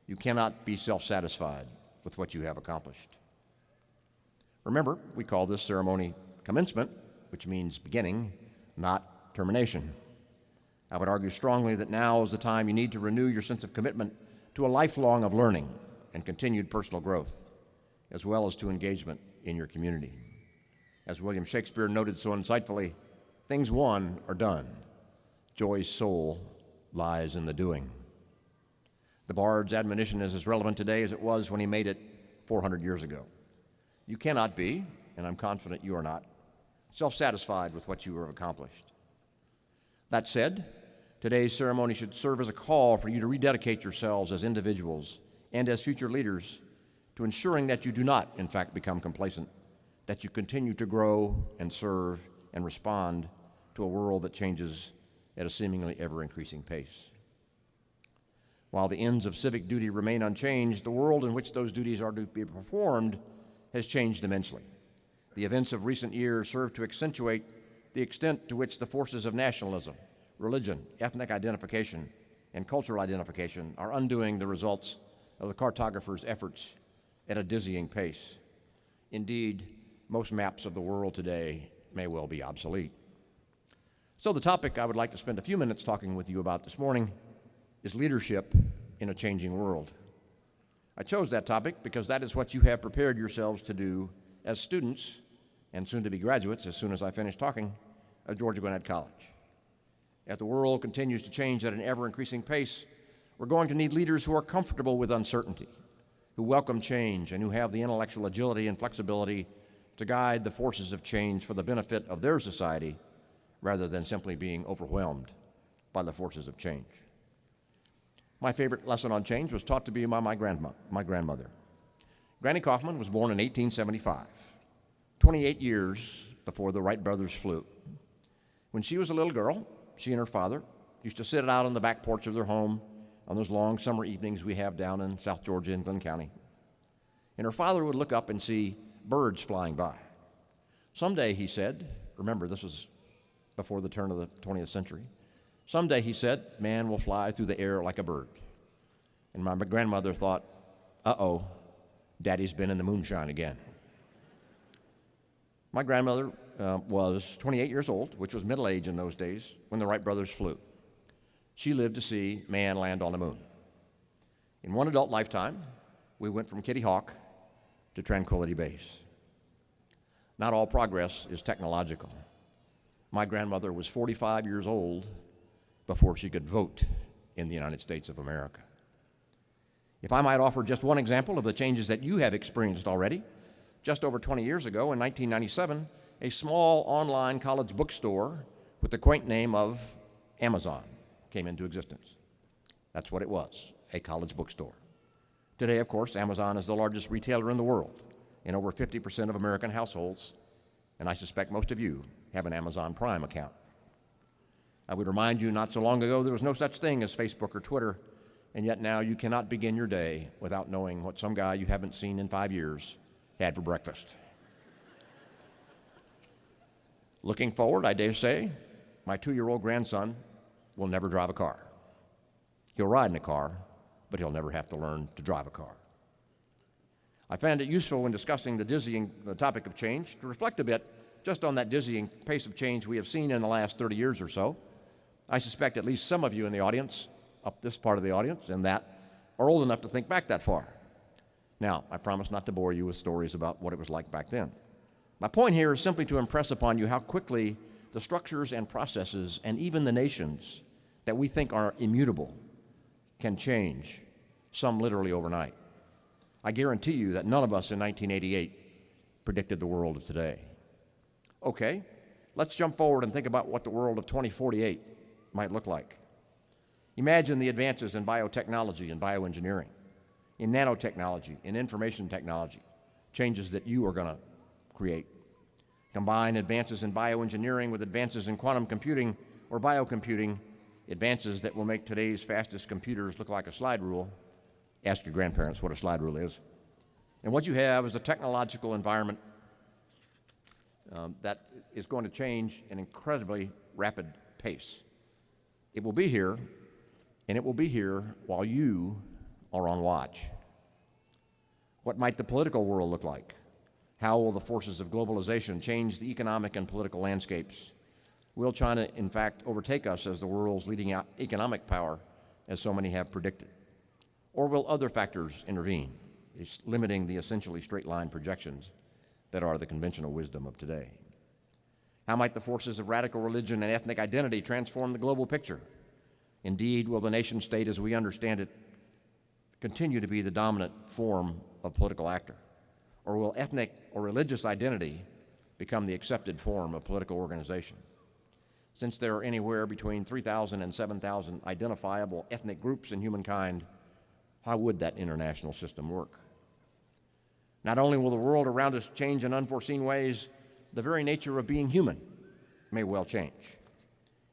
You cannot be self-satisfied with what you have accomplished. Remember, we call this ceremony commencement, which means beginning, not termination. I would argue strongly that now is the time you need to renew your sense of commitment to a lifelong of learning and continued personal growth, as well as to engagement in your community. As William Shakespeare noted so insightfully, things won are done. Joy's soul lies in the doing. The bard's admonition is as relevant today as it was when he made it 400 years ago. You cannot be, and I'm confident you are not, self-satisfied with what you have accomplished. That said, today's ceremony should serve as a call for you to rededicate yourselves as individuals and as future leaders to ensuring that you do not, in fact, become complacent, that you continue to grow and serve and respond to a world that changes at a seemingly ever-increasing pace. While the ends of civic duty remain unchanged, the world in which those duties are to be performed has changed immensely. The events of recent years serve to accentuate the extent to which the forces of nationalism, religion, ethnic identification, and cultural identification are undoing the results of the cartographer's efforts at a dizzying pace. Indeed, most maps of the world today may well be obsolete. So the topic I would like to spend a few minutes talking with you about this morning is leadership in a changing world. I chose that topic because that is what you have prepared yourselves to do as students and soon-to-be graduates, as soon as I finish talking, at Georgia Gwinnett College. As the world continues to change at an ever-increasing pace, we're going to need leaders who are comfortable with uncertainty, who welcome change, and who have the intellectual agility and flexibility to guide the forces of change for the benefit of their society rather than simply being overwhelmed by the forces of change. My favorite lesson on change was taught to me by my grandmother. Granny Kaufman was born in 1875, 28 years before the Wright brothers flew. When she was a little girl, she and her father used to sit out on the back porch of their home on those long summer evenings we have down in South Georgia in Glenn County. And her father would look up and see birds flying by. Someday, he said, remember this was before the turn of the 20th century, someday, he said, man will fly through the air like a bird. And my grandmother thought, uh-oh, Daddy's been in the moonshine again. My grandmother was 28 years old, which was middle age in those days, when the Wright brothers flew. She lived to see man land on the moon. In one adult lifetime, we went from Kitty Hawk to Tranquility Base. Not all progress is technological. My grandmother was 45 years old before she could vote in the United States of America. If I might offer just one example of the changes that you have experienced already, just over 20 years ago, in 1997, a small online college bookstore with the quaint name of Amazon came into existence. That's what it was, a college bookstore. Today, of course, Amazon is the largest retailer in the world in over 50% of American households, and I suspect most of you have an Amazon Prime account. I would remind you, not so long ago, there was no such thing as Facebook or Twitter, and yet now you cannot begin your day without knowing what some guy you haven't seen in 5 years had for breakfast. Looking forward, I dare say, my 2-year-old grandson will never drive a car. He'll ride in a car, but he'll never have to learn to drive a car. I found it useful when discussing the topic of change to reflect a bit just on that dizzying pace of change we have seen in the last 30 years or so. I suspect at least some of you in the audience, up this part of the audience, and that, are old enough to think back that far. Now, I promise not to bore you with stories about what it was like back then. My point here is simply to impress upon you how quickly the structures and processes and even the nations that we think are immutable can change, some literally overnight. I guarantee you that none of us in 1988 predicted the world of today. Okay, let's jump forward and think about what the world of 2048 might look like. Imagine the advances in biotechnology and bioengineering, in nanotechnology, in information technology, changes that you are going to create. Combine advances in bioengineering with advances in quantum computing or biocomputing, advances that will make today's fastest computers look like a slide rule. Ask your grandparents what a slide rule is. And what you have is a technological environment that is going to change at an incredibly rapid pace. It will be here, and it will be here while you are on watch. What might the political world look like? How will the forces of globalization change the economic and political landscapes? Will China, in fact, overtake us as the world's leading economic power, as so many have predicted? Or will other factors intervene, limiting the essentially straight-line projections that are the conventional wisdom of today? How might the forces of radical religion and ethnic identity transform the global picture? Indeed, will the nation-state as we understand it continue to be the dominant form of political actor? Or will ethnic or religious identity become the accepted form of political organization? Since there are anywhere between 3,000 and 7,000 identifiable ethnic groups in humankind, how would that international system work? Not only will the world around us change in unforeseen ways, the very nature of being human may well change.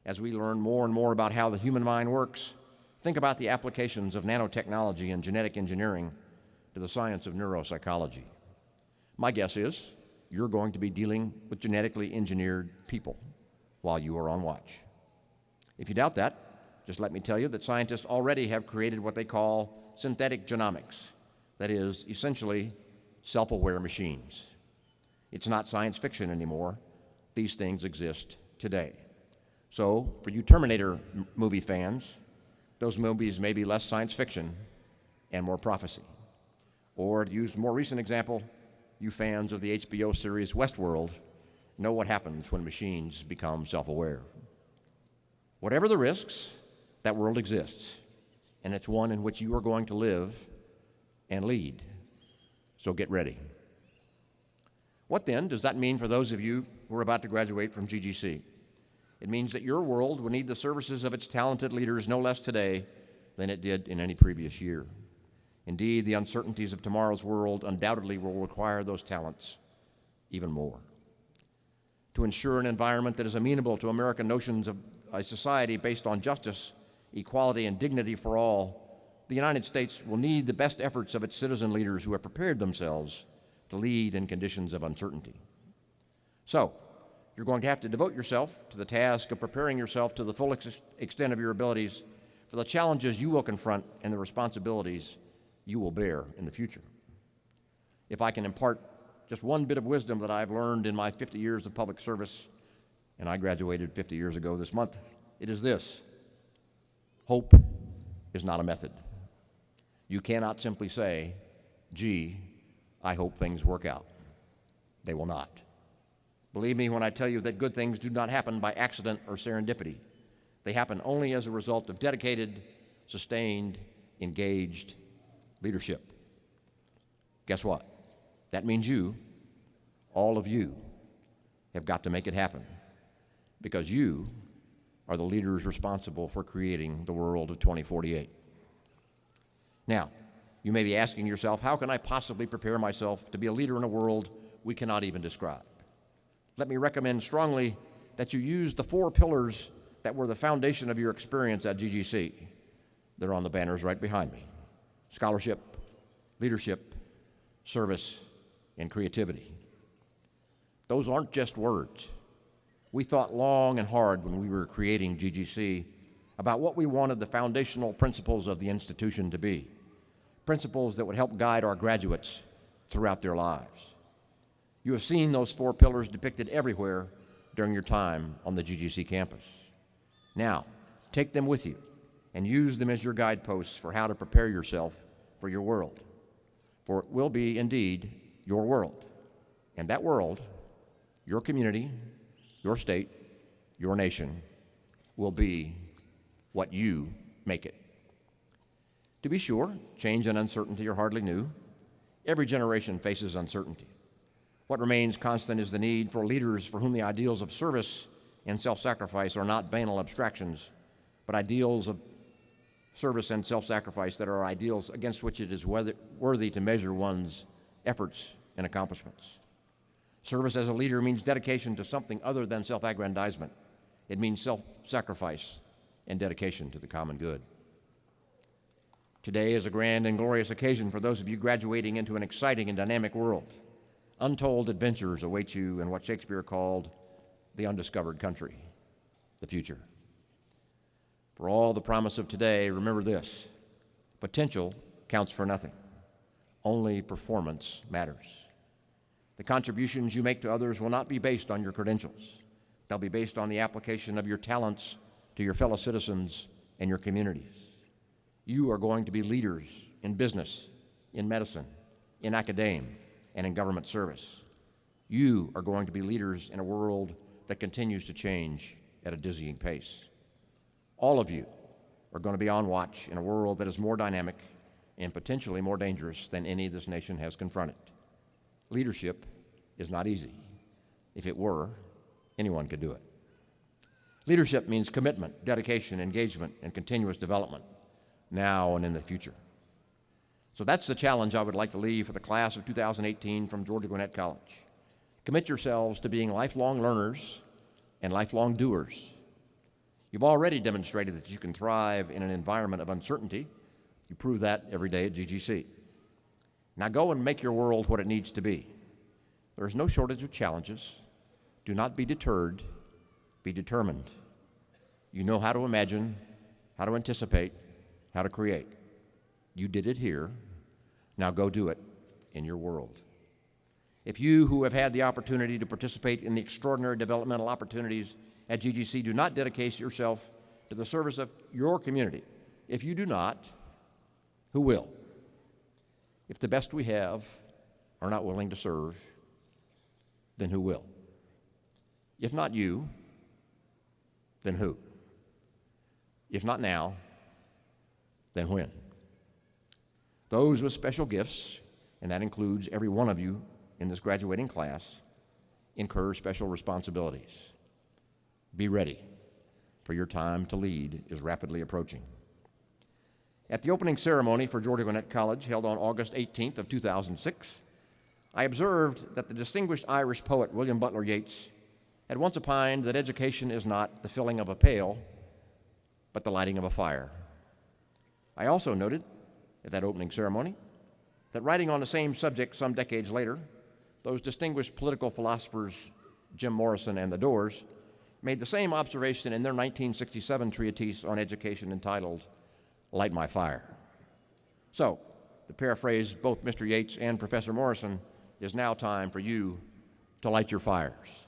As we learn more and more about how the human mind works, think about the applications of nanotechnology and genetic engineering to the science of neuropsychology. My guess is you're going to be dealing with genetically engineered people while you are on watch. If you doubt that, just let me tell you that scientists already have created what they call synthetic genomics, that is, essentially self-aware machines. It's not science fiction anymore. These things exist today. So, for you Terminator movie fans, those movies may be less science fiction and more prophecy. Or, to use a more recent example, you fans of the HBO series Westworld know what happens when machines become self-aware. Whatever the risks, that world exists, and it's one in which you are going to live and lead. So get ready. What then does that mean for those of you who are about to graduate from GGC? It means that your world will need the services of its talented leaders no less today than it did in any previous year. Indeed, the uncertainties of tomorrow's world undoubtedly will require those talents even more. To ensure an environment that is amenable to American notions of a society based on justice, equality, and dignity for all, the United States will need the best efforts of its citizen leaders who have prepared themselves to lead in conditions of uncertainty. So, you're going to have to devote yourself to the task of preparing yourself to the full extent of your abilities for the challenges you will confront and the responsibilities you will bear in the future. If I can impart just one bit of wisdom that I've learned in my 50 years of public service, and I graduated 50 years ago this month, it is this: hope is not a method. You cannot simply say, gee, I hope things work out. They will not. Believe me when I tell you that good things do not happen by accident or serendipity. They happen only as a result of dedicated, sustained, engaged leadership. Guess what? That means you, all of you, have got to make it happen, because you are the leaders responsible for creating the world of 2048. Now, you may be asking yourself, how can I possibly prepare myself to be a leader in a world we cannot even describe? Let me recommend strongly that you use the 4 pillars that were the foundation of your experience at GGC. They're on the banners right behind me: scholarship, leadership, service, and creativity. Those aren't just words. We thought long and hard when we were creating GGC about what we wanted the foundational principles of the institution to be, principles that would help guide our graduates throughout their lives. You have seen those 4 pillars depicted everywhere during your time on the GGC campus. Now, take them with you and use them as your guideposts for how to prepare yourself for your world. For it will be indeed your world. And that world, your community, your state, your nation, will be what you make it. To be sure, change and uncertainty are hardly new. Every generation faces uncertainty. What remains constant is the need for leaders for whom the ideals of service and self-sacrifice are not banal abstractions, but ideals of service and self-sacrifice that are ideals against which it is worthy to measure one's efforts and accomplishments. Service as a leader means dedication to something other than self-aggrandizement. It means self-sacrifice and dedication to the common good. Today is a grand and glorious occasion for those of you graduating into an exciting and dynamic world. Untold adventures await you in what Shakespeare called the undiscovered country, the future. For all the promise of today, remember this: potential counts for nothing. Only performance matters. The contributions you make to others will not be based on your credentials. They'll be based on the application of your talents to your fellow citizens and your communities. You are going to be leaders in business, in medicine, in academia, and in government service. You are going to be leaders in a world that continues to change at a dizzying pace. All of you are going to be on watch in a world that is more dynamic and potentially more dangerous than any this nation has confronted. Leadership is not easy. If it were, anyone could do it. Leadership means commitment, dedication, engagement, and continuous development, now and in the future. So that's the challenge I would like to leave for the class of 2018 from Georgia Gwinnett College. Commit yourselves to being lifelong learners and lifelong doers. You've already demonstrated that you can thrive in an environment of uncertainty. You prove that every day at GGC. Now go and make your world what it needs to be. There is no shortage of challenges. Do not be deterred. Be determined. You know how to imagine, how to anticipate, how to create. You did it here. Now go do it in your world. If you who have had the opportunity to participate in the extraordinary developmental opportunities at GGC do not dedicate yourself to the service of your community, if you do not, who will? If the best we have are not willing to serve, then who will? If not you, then who? If not now, then when? Those with special gifts, and that includes every one of you in this graduating class, incur special responsibilities. Be ready, for your time to lead is rapidly approaching. At the opening ceremony for Georgia Gwinnett College, held on August 18th of 2006, I observed that the distinguished Irish poet William Butler Yeats had once opined that education is not the filling of a pail, but the lighting of a fire. I also noted at that opening ceremony that writing on the same subject some decades later, those distinguished political philosophers, Jim Morrison and the Doors, made the same observation in their 1967 treatise on education entitled Light My Fire. So, to paraphrase both Mr. Yeats and Professor Morrison, it is now time for you to light your fires,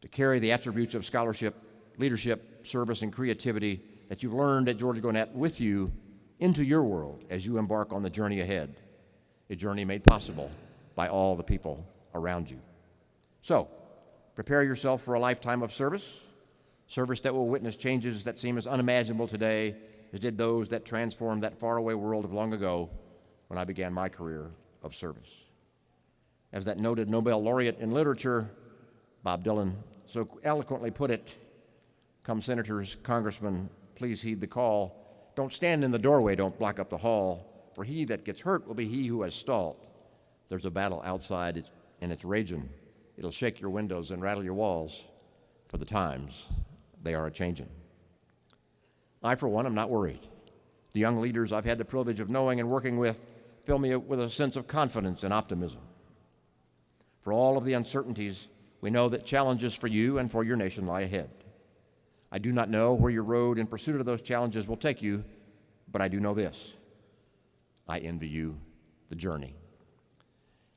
to carry the attributes of scholarship, leadership, service, and creativity that you've learned at Georgia Gwinnett with you into your world as you embark on the journey ahead, a journey made possible by all the people around you. So, Prepare yourself for a lifetime of service, service that will witness changes that seem as unimaginable today as did those that transformed that faraway world of long ago when I began my career of service. As that noted Nobel laureate in literature, Bob Dylan, so eloquently put it, come senators, congressmen, please heed the call. Don't stand in the doorway, don't block up the hall, for he that gets hurt will be he who has stalled. There's a battle outside, and it's raging. It'll shake your windows and rattle your walls, for the times, they are a-changin'. I, for one, am not worried. The young leaders I've had the privilege of knowing and working with fill me with a sense of confidence and optimism. For all of the uncertainties, we know that challenges for you and for your nation lie ahead. I do not know where your road in pursuit of those challenges will take you, but I do know this. I envy you the journey.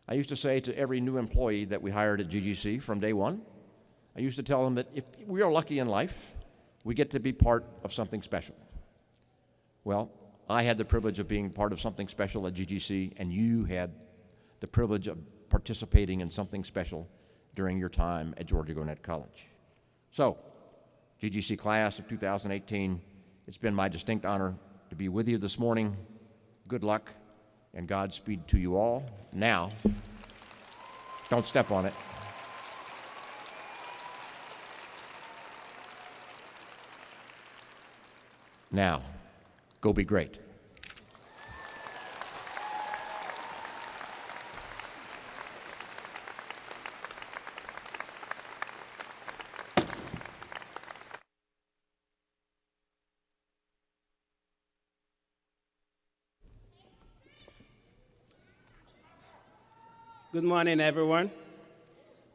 I used to say to every new employee that we hired at GGC from day one, I used to tell them that if we are lucky in life, we get to be part of something special. Well, I had the privilege of being part of something special at GGC, and you had the privilege of participating in something special during your time at Georgia Gwinnett College. So, GGC class of 2018, it's been my distinct honor to be with you this morning. Good luck and Godspeed to you all. Now, don't step on it. Now, go be great. Good morning, everyone.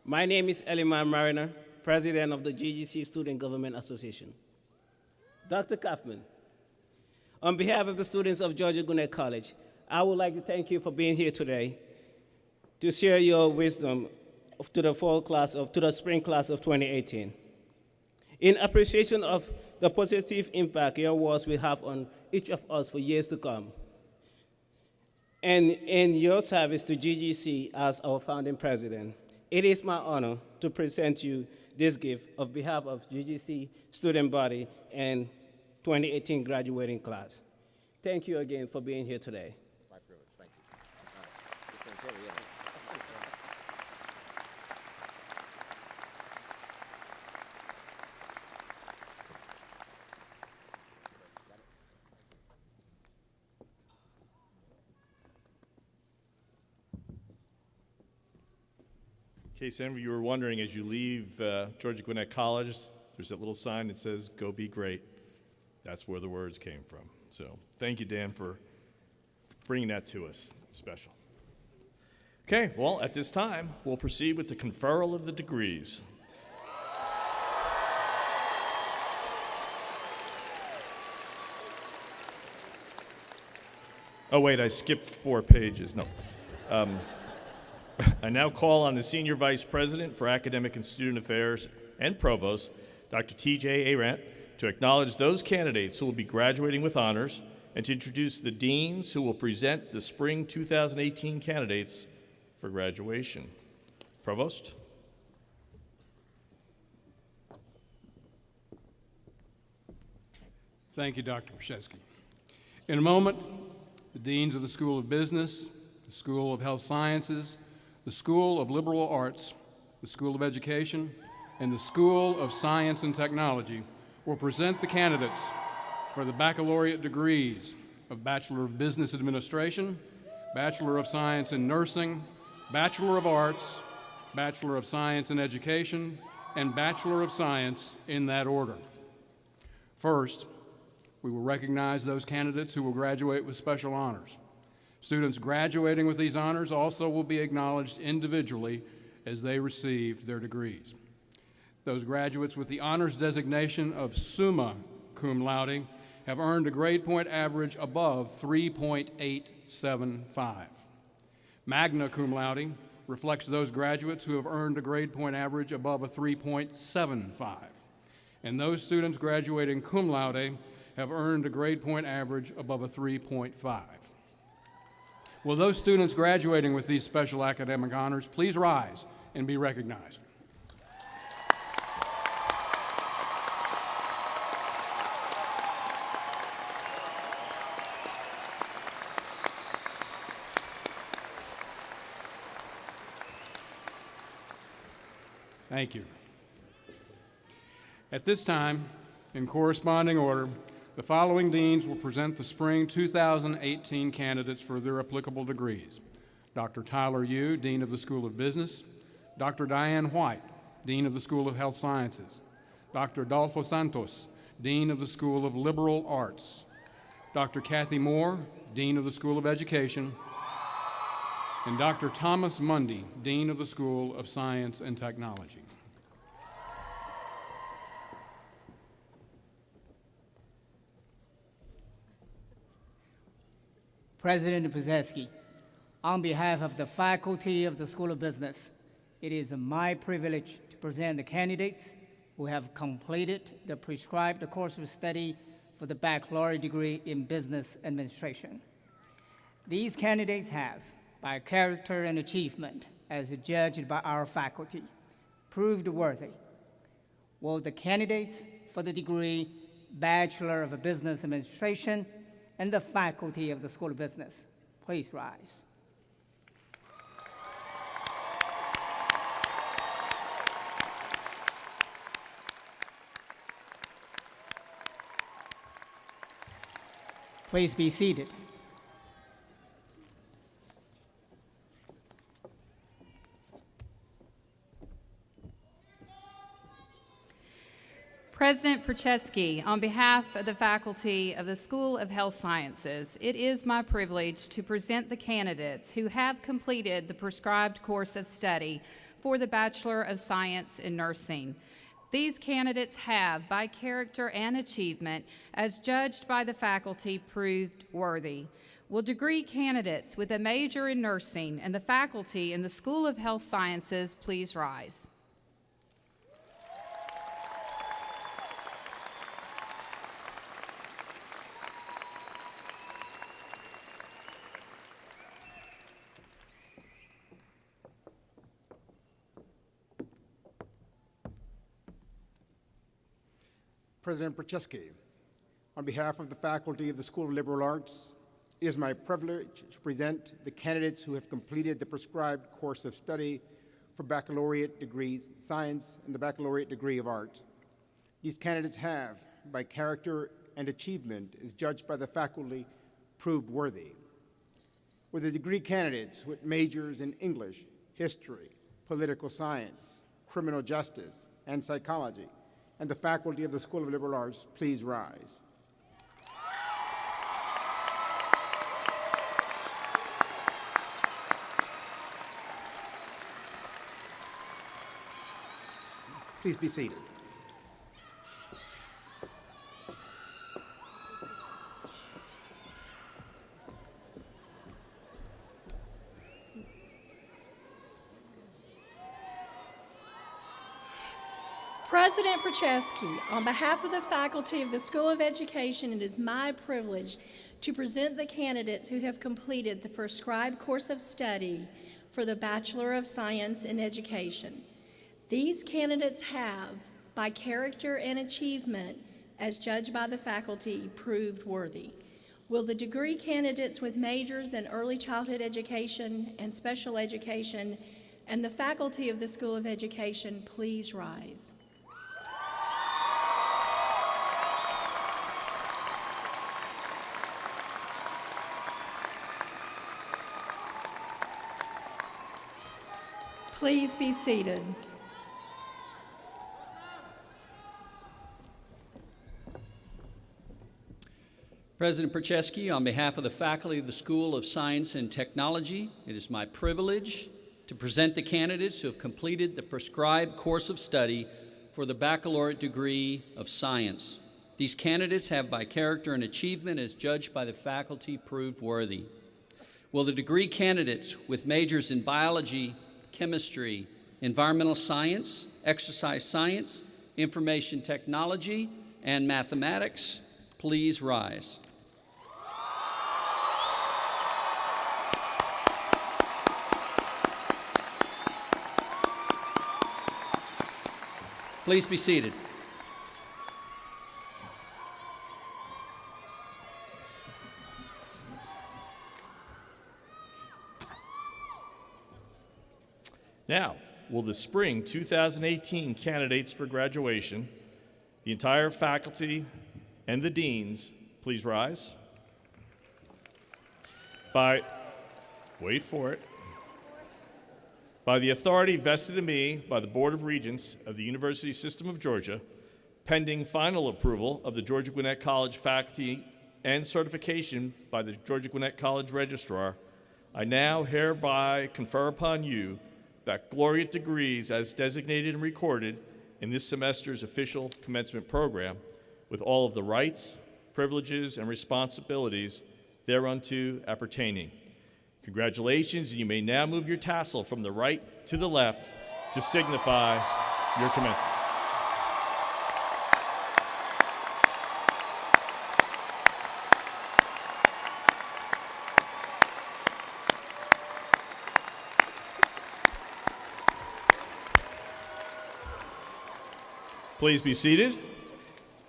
My name is Eliman Mariner, President of the GGC Student Government Association. Dr. Kaufman, on behalf of the students of Georgia Gwinnett College, I would like to thank you for being here today to share your wisdom to the spring class of 2018. In appreciation of the positive impact your words will have on each of us for years to come, and in your service to GGC as our founding president, it is my honor to present you this gift on behalf of GGC student body and 2018 graduating class. Thank you again for being here today. My privilege, thank you. In case any of you were wondering, as you leave Georgia Gwinnett College, there's that little sign that says, "Go be great." That's where the words came from. So thank you, Dan, for bringing that to us. It's special. Okay, well, at this time, we'll proceed with the conferral of the degrees. Oh, wait, I skipped 4 pages. No. I now call on the Senior Vice President for Academic and Student Affairs and Provost, Dr. T.J. Arant, to acknowledge those candidates who will be graduating with honors and to introduce the deans who will present the spring 2018 candidates for graduation. Provost? Thank you, Dr. Brzezinski. In a moment, the deans of the School of Business, the School of Health Sciences, the School of Liberal Arts, the School of Education, and the School of Science and Technology will present the candidates for the baccalaureate degrees of Bachelor of Business Administration, Bachelor of Science in Nursing, Bachelor of Arts, Bachelor of Science in Education, and Bachelor of Science in that order. First, we will recognize those candidates who will graduate with special honors. Students graduating with these honors also will be acknowledged individually as they receive their degrees. Those graduates with the honors designation of summa cum laude have earned a grade point average above 3.875. Magna cum laude reflects those graduates who have earned a grade point average above a 3.75. And those students graduating cum laude have earned a grade point average above a 3.5. Will those students graduating with these special academic honors please rise and be recognized? Thank you. At this time, in corresponding order, the following deans will present the spring 2018 candidates for their applicable degrees. Dr. Tyler Yu, Dean of the School of Business. Dr. Diane White, Dean of the School of Health Sciences. Dr. Adolfo Santos, Dean of the School of Liberal Arts. Dr. Kathy Moore, Dean of the School of Education. And Dr. Thomas Mundy, Dean of the School of Science and Technology. President Brzezinski, on behalf of the faculty of the School of Business, it is my privilege to present the candidates who have completed the prescribed course of study for the baccalaureate degree in business administration. These candidates have, by character and achievement, as judged by our faculty, proved worthy. Will the candidates for the degree Bachelor of Business Administration and the faculty of the School of Business please rise? Please be seated. President Procheski, on behalf of the faculty of the School of Health Sciences, it is my privilege to present the candidates who have completed the prescribed course of study for the Bachelor of Science in Nursing. These candidates have, by character and achievement, as judged by the faculty, proved worthy. Will degree candidates with a major in nursing and the faculty in the School of Health Sciences please rise? President Procheski, on behalf of the faculty of the School of Liberal Arts, it is my privilege to present the candidates who have completed the prescribed course of study for baccalaureate degrees in science and the baccalaureate degree of arts. These candidates have, by character and achievement, as judged by the faculty, proved worthy. With the degree candidates with majors in English, history, political science, criminal justice, and psychology, and the faculty of the School of Liberal Arts, please rise. Please be seated. President Procheski, on behalf of the faculty of the School of Education, it is my privilege to present the candidates who have completed the prescribed course of study for the Bachelor of Science in Education. These candidates have, by character and achievement, as judged by the faculty, proved worthy. Will the degree candidates with majors in early childhood education and special education and the faculty of the School of Education please rise? Please be seated. President Procheski, on behalf of the faculty of the School of Science and Technology, it is my privilege to present the candidates who have completed the prescribed course of study for the baccalaureate degree of science. These candidates have, by character and achievement, as judged by the faculty, proved worthy. Will the degree candidates with majors in biology, chemistry, environmental science, exercise science, information technology, and mathematics please rise? Please be seated. Now, will the spring 2018 candidates for graduation, the entire faculty, and the deans please rise? Wait for it. By the authority vested in me by the Board of Regents of the University System of Georgia, pending final approval of the Georgia Gwinnett College faculty and certification by the Georgia Gwinnett College Registrar, I now hereby confer upon you baccalaureate degrees as designated and recorded in this semester's official commencement program, with all of the rights, privileges, and responsibilities thereunto appertaining. Congratulations, and you may now move your tassel from the right to the left to signify your commencement. Please be seated.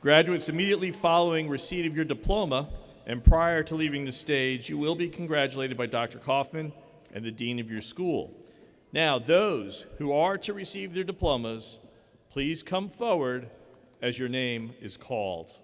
Graduates, immediately following receipt of your diploma and prior to leaving the stage, you will be congratulated by Dr. Kaufman and the dean of your school. Now, those who are to receive their diplomas, please come forward as your name is called.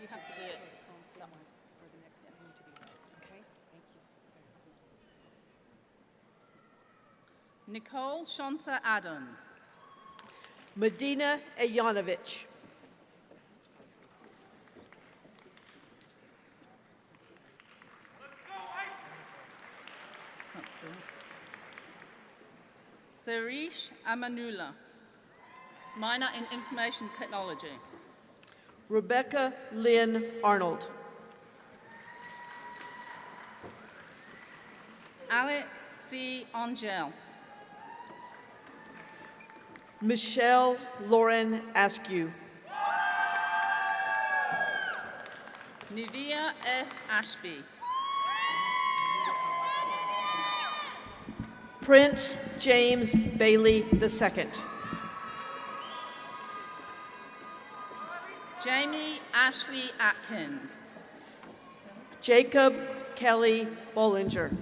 You have to do it. Nicole Shanta Adams. Medina Ayanovich. Sarish Amanula, minor in Information Technology. Rebecca Lynn Arnold. Alec C. Angel. Michelle Lauren Askew. Nivea S. Ashby. Prince James Bailey II. Jamie Ashley Atkins. Jacob Kelly Bollinger.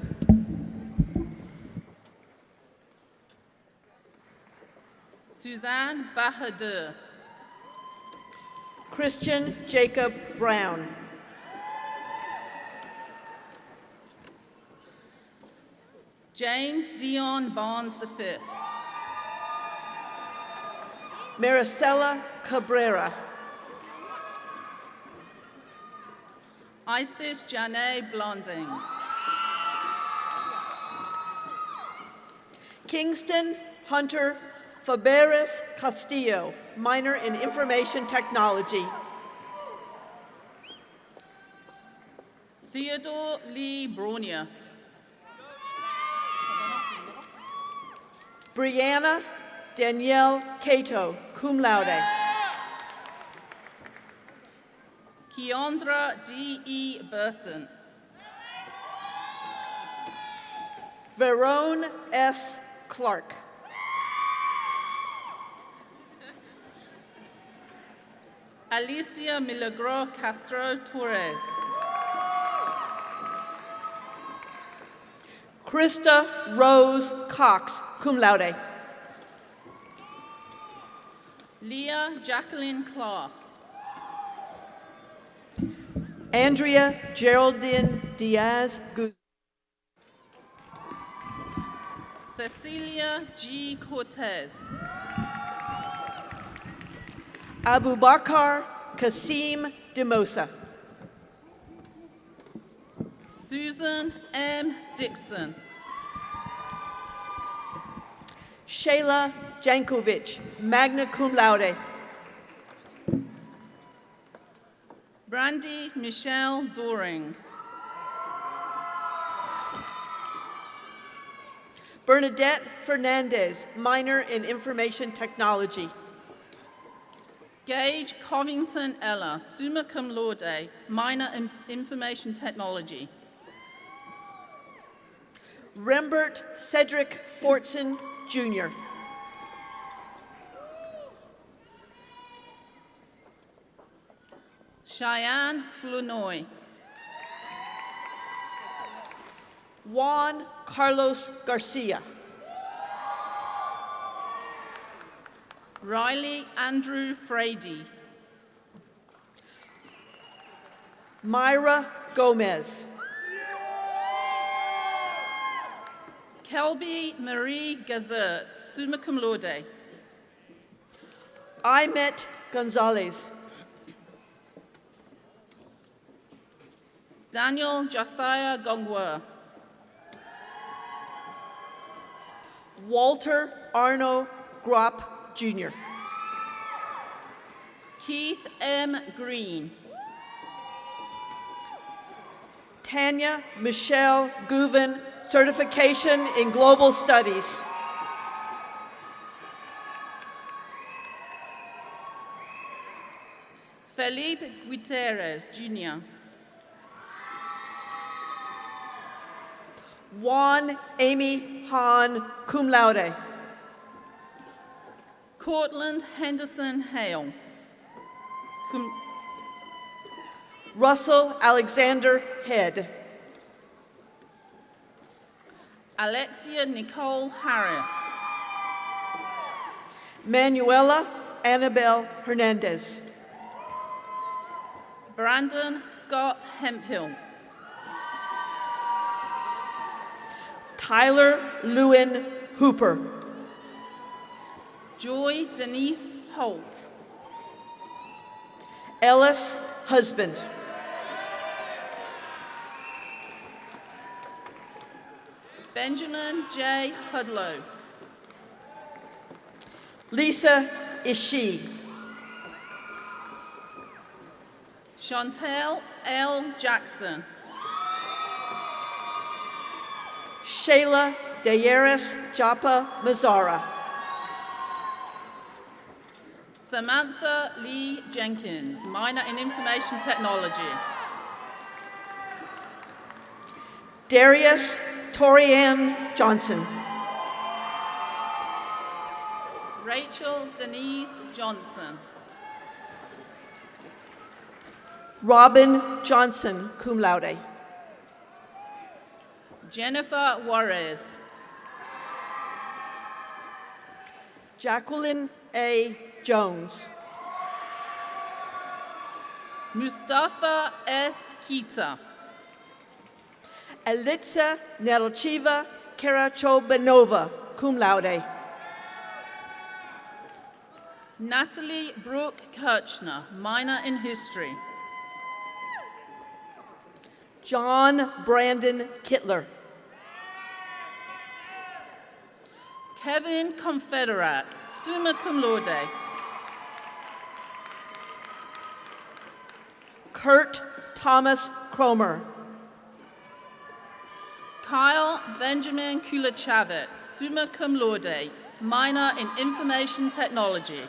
Suzanne Bahadur. Christian Jacob Brown. James Dion Barnes V. Maricela Cabrera. Isis Janae Blonding. Kingston Hunter Faberes Castillo, minor in Information Technology. Theodore Lee Bronius. Brianna Danielle Cato, cum laude. Keandra D.E. Burson. Verone S. Clark. Alicia Milagro Castro Torres. Krista Rose Cox, cum laude. Leah Jacqueline Clark. Andrea Geraldine Diaz Guzman. Cecilia G. Cortez. Abubakar Kasim Demosa. Susan M. Dixon. Shayla Jankovic, magna cum laude. Brandy Michelle Doring. Bernadette Fernandez, minor in information technology. Gage Covington Ella, summa cum laude, minor in information technology. Rembert Cedric Fortson, Jr. Cheyenne Flournoy. Juan Carlos Garcia. Riley Andrew Frady. Myra Gomez. Kelby Marie Gazert, summa cum laude. Imet Gonzalez. Daniel Josiah Gongwa. Walter Arno Gropp, Jr. Keith M. Green. Tanya Michelle Guven, certification in global studies. Felipe Gutierrez, Jr. Juan Amy Hahn, cum laude. Cortland Henderson Hale. Russell Alexander Head. Alexia Nicole Harris. Manuela Annabelle Hernandez. Brandon Scott Hemphill. Tyler Lewin Hooper. Joy Denise Holt. Ellis Husband. Benjamin J. Hudlow. Lisa Ishii. Chantel L. Jackson. Shayla Dayeris Japa Mazzara. Samantha Lee Jenkins, minor in information technology. Darius Torianne Johnson. Rachel Denise Johnson. Robin Johnson, cum laude. Jennifer Juarez. Jacqueline A. Jones. Mustafa S. Kita. Elitsa Nelchiva Karachobanova, cum laude. Natalie Brooke Kirchner, minor in history. John Brandon Kittler. Kevin Confederate, summa cum laude. Kurt Thomas Cromer. Kyle Benjamin Kulachavit, summa cum laude, minor in information technology.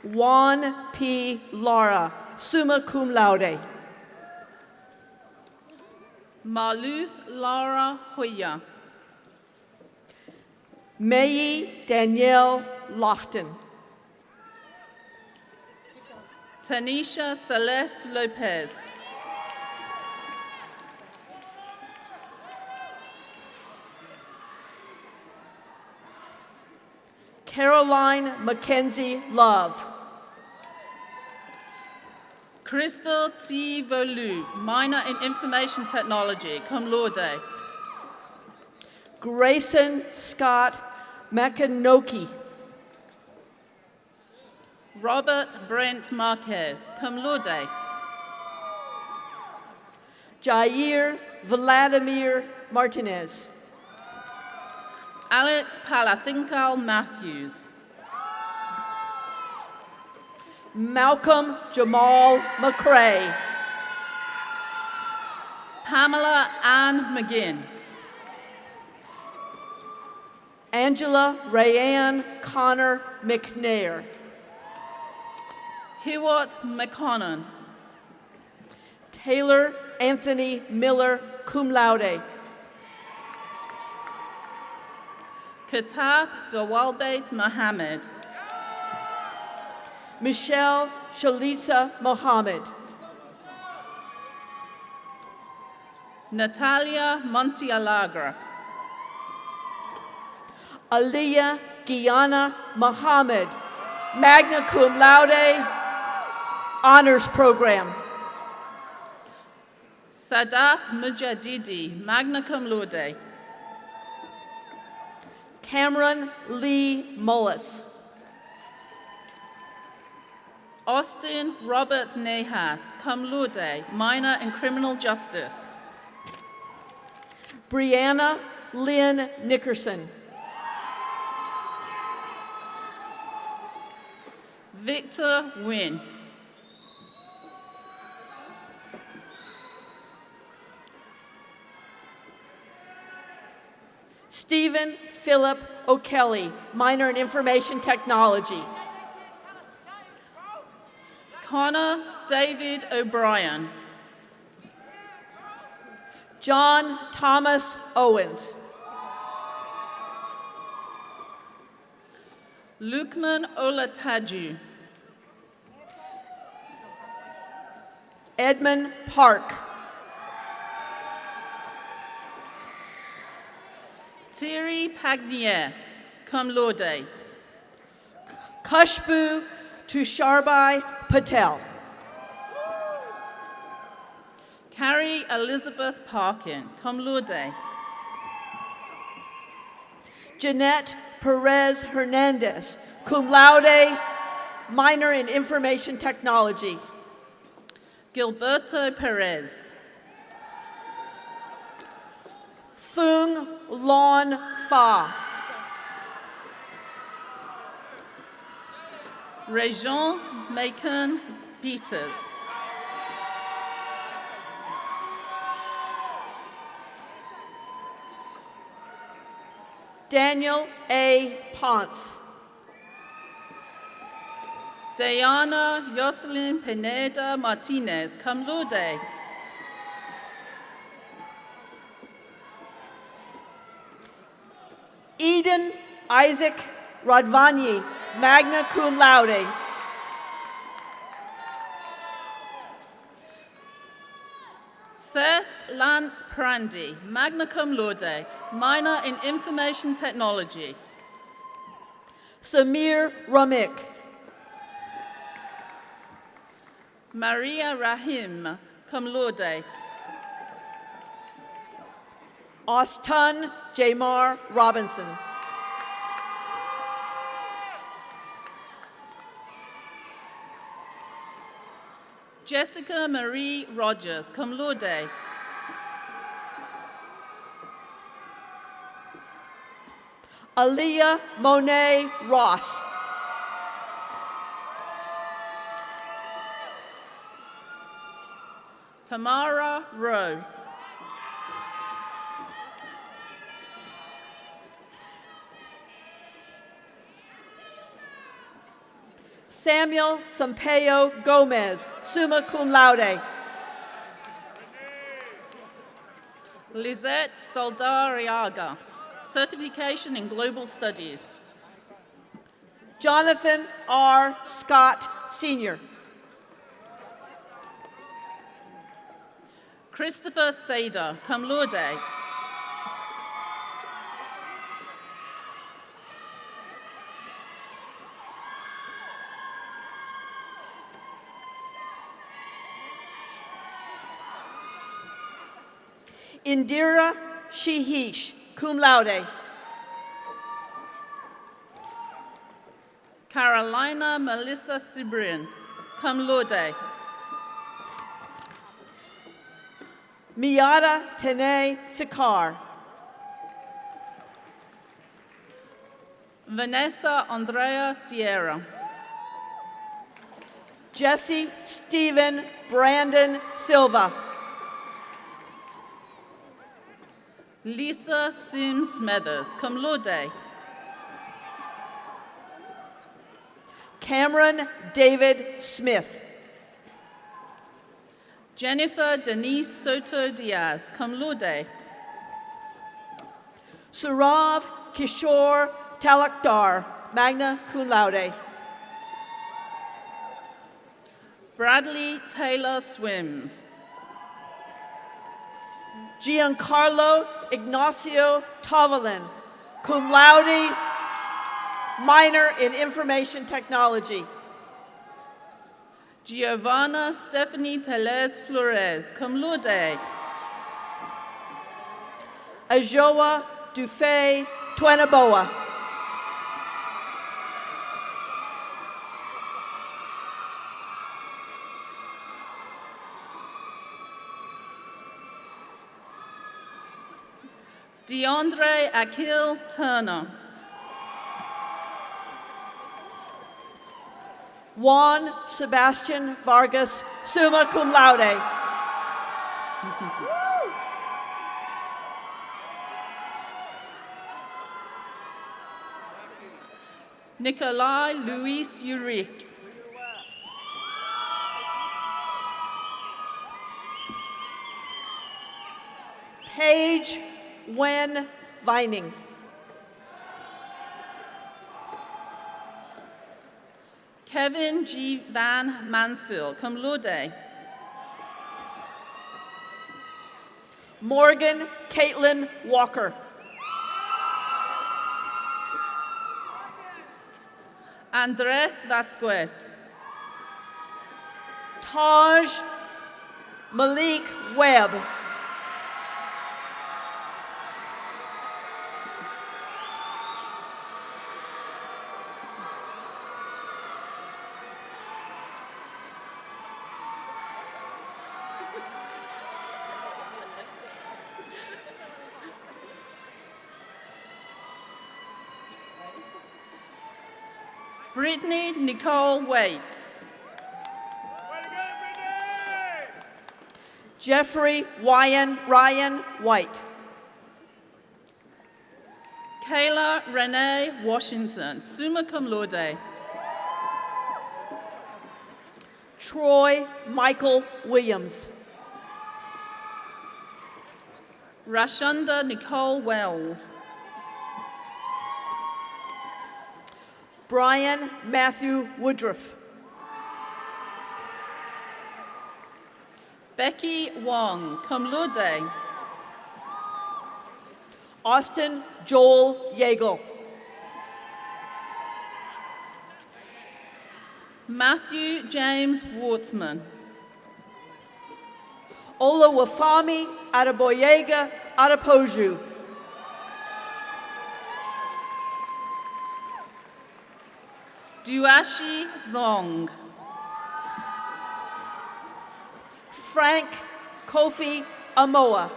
Juan P. Lara, summa cum laude. Marluth Lara Hoya. Mayi Danielle Lofton. Tanisha Celeste Lopez. Caroline Mackenzie Love. Crystal T. Volu, minor in information technology, cum laude. Grayson Scott Makanoki. Robert Brent Marquez, cum laude. Jair Vladimir Martinez. Alex Palathinkal Matthews. Malcolm Jamal McCrae. Pamela Ann McGinn. Angela Rayanne Connor McNair. Hewart McConnon. Taylor Anthony Miller, cum laude. Kitab Dawalbait Mohammed. Michelle Shalitza Mohammed. Natalia Montialagra. Aliyah Guyana Mohammed, magna cum laude, honors program. Sadaf Mujadidi, magna cum laude. Cameron Lee Mullis. Austin Robert Nahas, cum laude, minor in criminal justice. Brianna Lynn Nickerson. Victor Wynn. Stephen Philip O'Kelly, minor in information technology. Connor David O'Brien. John Thomas Owens. Lukman Olataju. Edmund Park. Thierry Pagnier, cum laude. Kushbu Tusharbai Patel. Carrie Elizabeth Parkin, cum laude. Jeanette Perez Hernandez, cum laude, minor in information technology. Gilberto Perez. Fung Lon Fa. Rejean Macon Peters. Daniel A. Ponce. Diana Jocelyn Pineda Martinez, cum laude. Eden Isaac Radvani, magna cum laude. Seth Lance Prandy, magna cum laude, minor in information technology. Samir Ramik. Maria Rahim, cum laude. Austin Jamar Robinson. Jessica Marie Rogers, cum laude. Aaliyah Monet Ross. Tamara Rowe. Samuel Sampaio Gomez, summa cum laude. Lizette Soldariaga, certification in global studies. Jonathan R. Scott, Sr. Christopher Sader, cum laude. Indira Sheehish, cum laude. Carolina Melissa Cibrian, cum laude. Miata Tene Sikar. Vanessa Andrea Sierra. Jesse Stephen Brandon Silva. Lisa Sims Smethers, cum laude. Cameron David Smith. Jennifer Denise Soto Diaz, cum laude. Surav Kishore Talakdar, magna cum laude. Bradley Taylor Swims. Giancarlo Ignacio Tavalin, cum laude, minor in information technology. Giovanna Stephanie Teles Flores, cum laude. Ajoa Dufay Twenaboa. DeAndre Akil Turner. Juan Sebastian Vargas, summa cum laude. Nikolai Luis Uric. Paige Wen Vining. Kevin G. Van Mansfield, cum laude. Morgan Caitlin Walker. Andres Vasquez. Taj Malik Webb. Brittany Nicole Waits. Jeffrey Ryan White. Kayla Renee Washington, summa cum laude. Troy Michael Williams. Rashunda Nicole Wells. Brian Matthew Woodruff. Becky Wong, cum laude. Austin Joel Yeagle. Matthew James Wartsman. Olawafami Adeboyega Adepoju. Duashi Zong. Frank Kofi Amoa.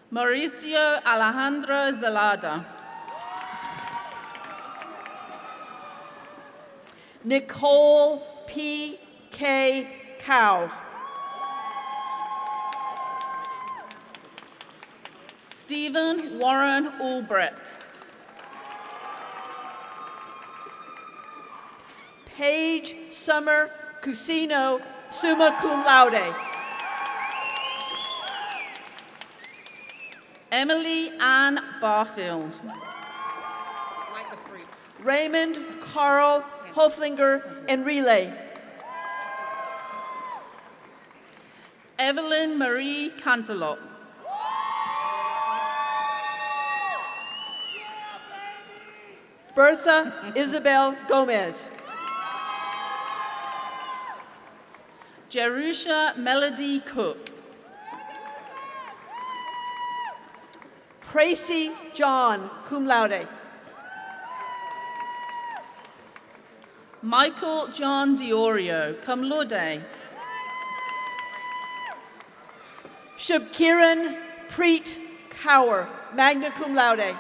Mauricio Alejandro Zelada. Nicole P. K. Cow. Stephen Warren Albrecht. Paige Summer Cusino, summa cum laude. Emily Ann Barfield. Raymond Carl Hoflinger and Relay. Evelyn Marie Cantelop. Bertha Isabel Gomez. Jerusha Melody Cook. Tracy John, cum laude. Michael John Diorio, cum laude. Shubkiran Preet Kaur, magna cum laude.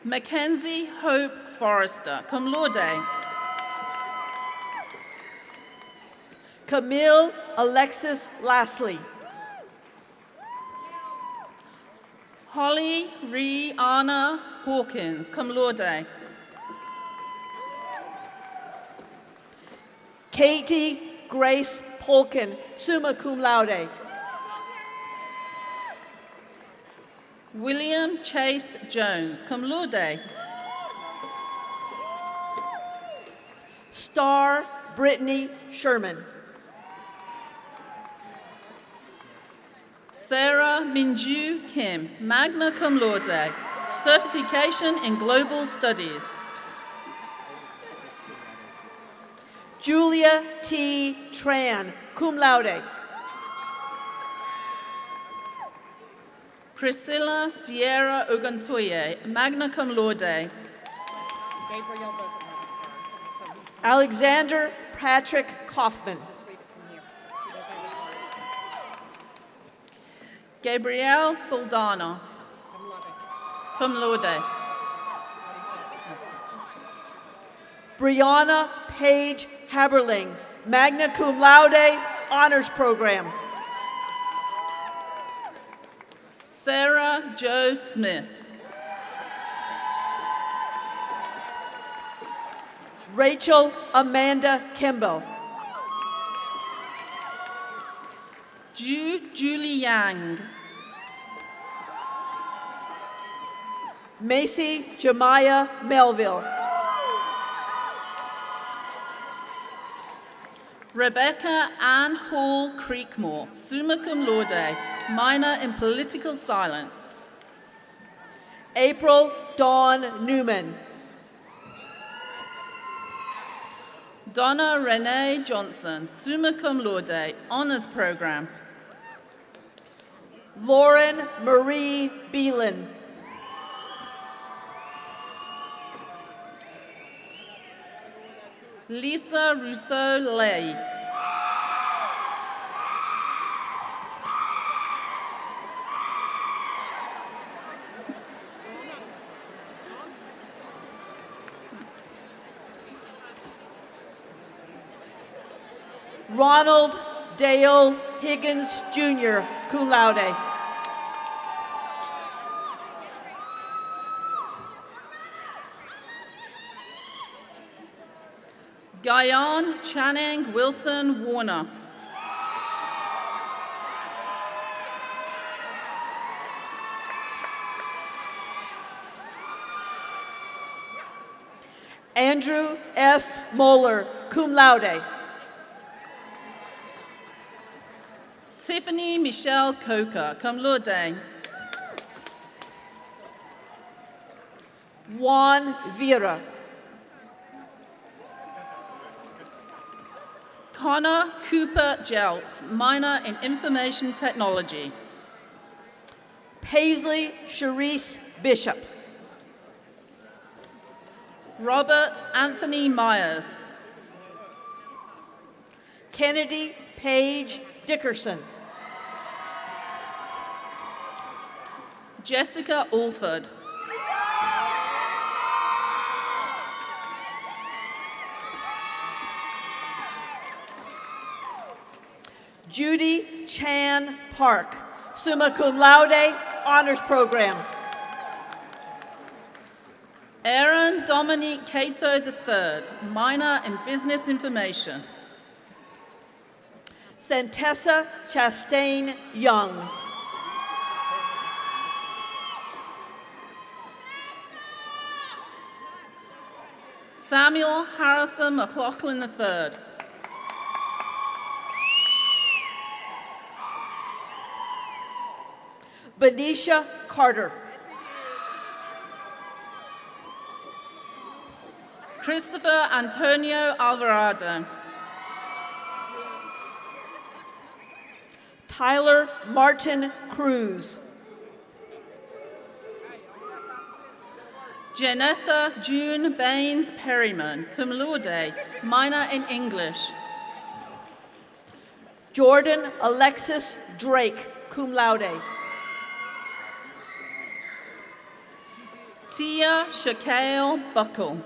Mackenzie Hope Forrester, cum laude. Camille Alexis Lastly. Holly Rihanna Hawkins, cum laude. Katie Grace Polkin, summa cum laude. William Chase Jones, cum laude. Star Brittany Sherman. Sarah Minju Kim, magna cum laude, certification in global studies. Julia T. Tran, cum laude. Priscilla Sierra Oguntoye, magna cum laude. Alexander Patrick Kaufman. Gabrielle Soldana, cum laude. Brianna Page Haberling, magna cum laude, honors program. Sarah Jo Smith. Rachel Amanda Kimball. Julie Yang. Macy Jemiah Melville. Rebecca Ann Hall Creekmore, summa cum laude, minor in political science. April Dawn Newman. Donna Renee Johnson, summa cum laude, honors program. Lauren Marie Beelan. Lisa Rousseau-Lay. Ronald Dale Higgins Jr., cum laude. Guyan Channing Wilson Warner. Andrew S. Moeller, cum laude. Tiffany Michelle Coker, cum laude. Juan Vera. Connor Cooper Jelks, minor in information technology. Paisley Charisse Bishop. Robert Anthony Myers. Kennedy Page Dickerson. Jessica Alford. Judy Chan Park, summa cum laude, honors program. Aaron Dominique Cato III, minor in business information. Santessa Chastain Young. Samuel Harrison McLaughlin III. Benicia Carter. Christopher Antonio Alvarado. Tyler Martin Cruz. Janetha June Baines Perryman, cum laude, minor in English. Jordan Alexis Drake, cum laude. Tia Shakale Buckle.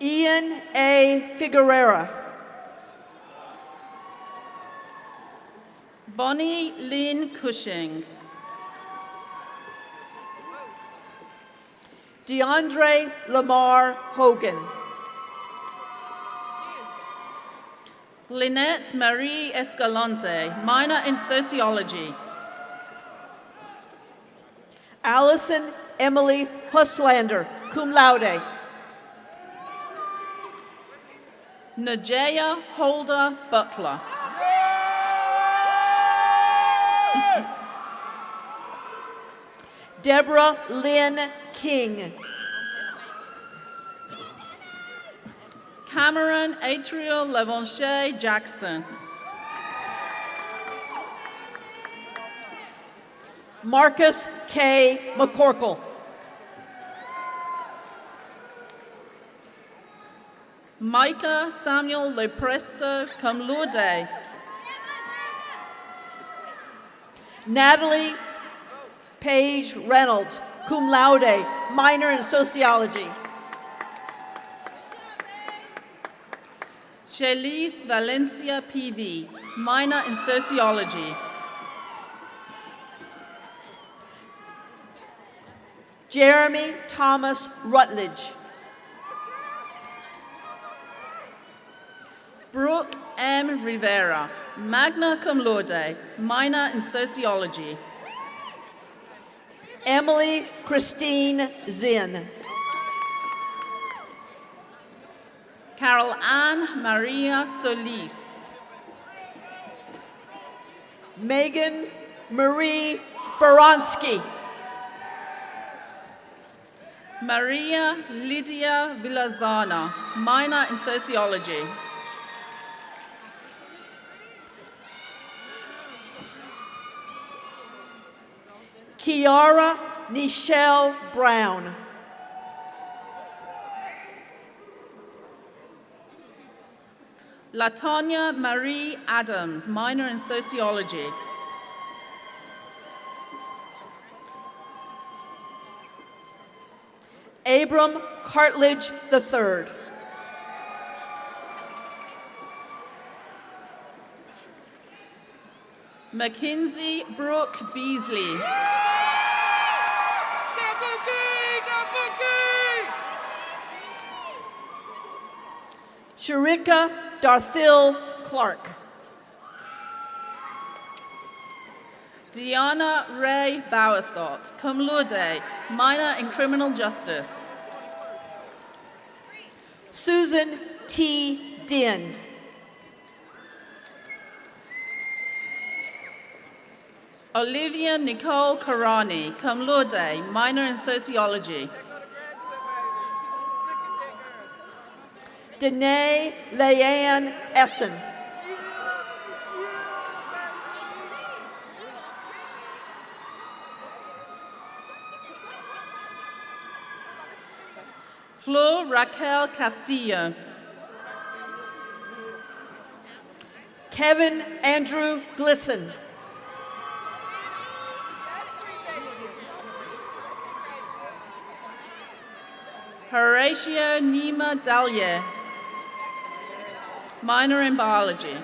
Ian A. Figuerera. Bonnie Lynn Cushing. DeAndre Lamar Hogan. Lynette Marie Escalante, minor in sociology. Allison Emily Huslander, cum laude. Najaya Holder Butler. Deborah Lynn King. Cameron Atrial Levonche Jackson. Marcus K. McCorkle. Micah Samuel Lepresto, cum laude. Natalie Paige Reynolds, cum laude, minor in sociology. Shelise Valencia PV, minor in sociology. Jeremy Thomas Rutledge. Brooke M. Rivera, magna cum laude, minor in sociology. Emily Christine Zinn. Carol Ann Maria Solis. Megan Marie Baronski. Maria Lydia Villazana, minor in sociology. Kiara Nichelle Brown. Latonya Marie Adams, minor in sociology. Abram Cartledge III. Mackenzie Brooke Beasley. Sharika Darthil Clark. Deanna Ray Bowersock, cum laude, minor in criminal justice. Susan T. Din. Olivia Nicole Karani, cum laude, minor in sociology. Danae Leanne Essen. Flor Raquel Castillo. Kevin Andrew Glisson. Horatio Nima Dalye, minor in biology.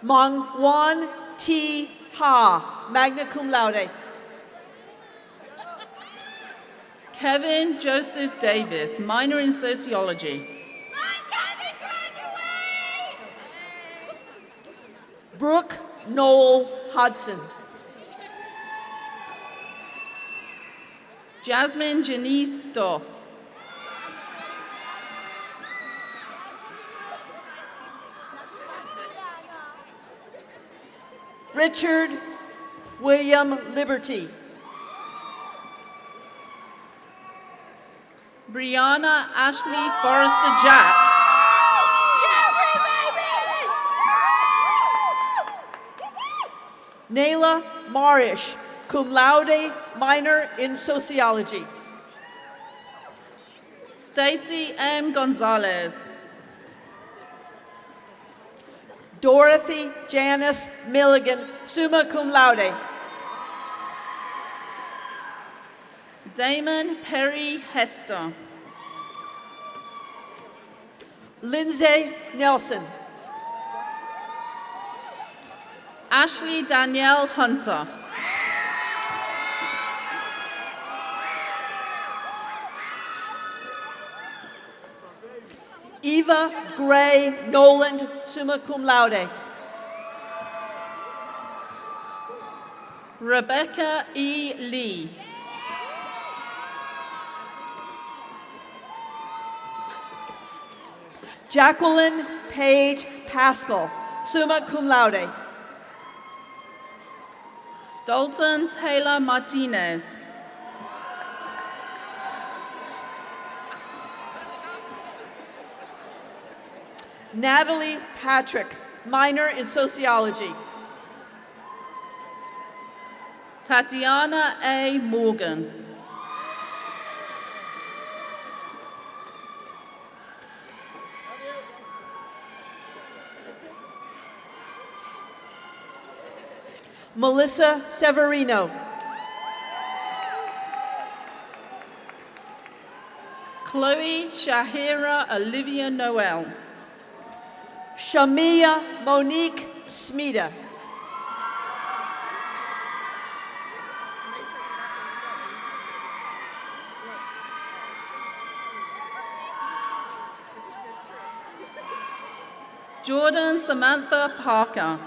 Mongwan T. Ha, magna cum laude. Kevin Joseph Davis, minor in sociology. Brooke Noel Hodson. Jasmine Janice Doss. Richard William Liberty. Brianna Ashley Forrester Jack. Nayla Marish, cum laude, minor in sociology. Stacy M. Gonzalez. Dorothy Janice Milligan, summa cum laude. Damon Perry Hester. Lindsay Nelson. Ashley Danielle Hunter. Eva Gray Noland, summa cum laude. Rebecca E. Lee. Jacqueline Page Pascal, summa cum laude. Dalton Taylor Martinez. Natalie Patrick, minor in sociology. Tatiana A. Morgan. Melissa Severino. Chloe Shahira Olivia Noel. Shamia Monique Smida. Jordan Samantha Parker.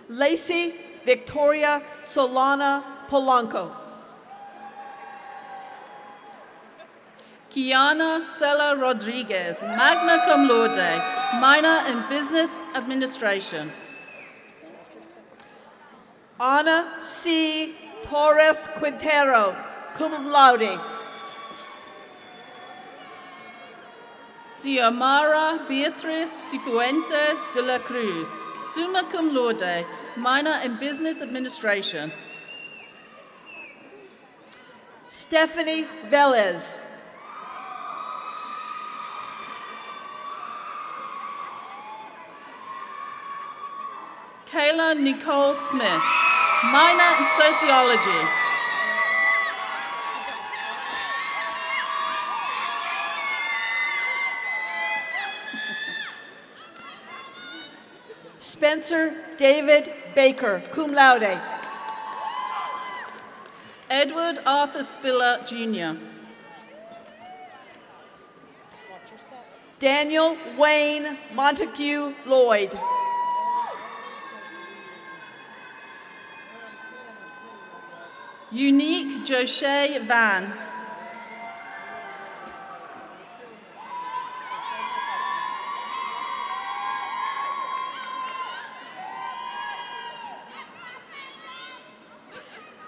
Lacey Victoria Solana Polanco. Kiana Stella Rodriguez, magna cum laude, minor in business administration. Ana C. Torres Quintero, cum laude. Xiomara Beatriz Cifuentes de la Cruz, summa cum laude, minor in business administration. Stephanie Velez. Kayla Nicole Smith, minor in sociology. Spencer David Baker, cum laude. Edward Arthur Spiller, Jr. Daniel Wayne Montague Lloyd. Unique Joshe Van.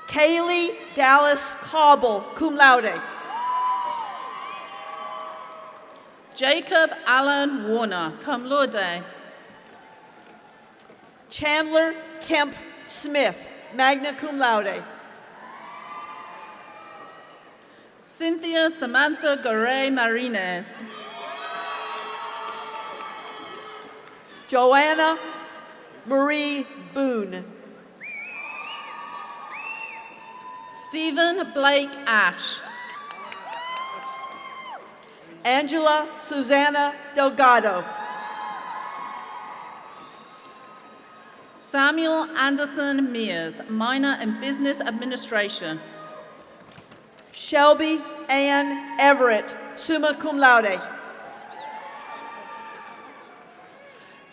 Kaylee Dallas Cobble, cum laude. Jacob Allen Warner, cum laude. Chandler Kemp Smith, magna cum laude. Cynthia Samantha Garay Martinez. Joanna Marie Boone. Stephen Blake Ash. Angela Susanna Delgado. Samuel Anderson Mears, minor in business administration. Shelby Ann Everett, summa cum laude.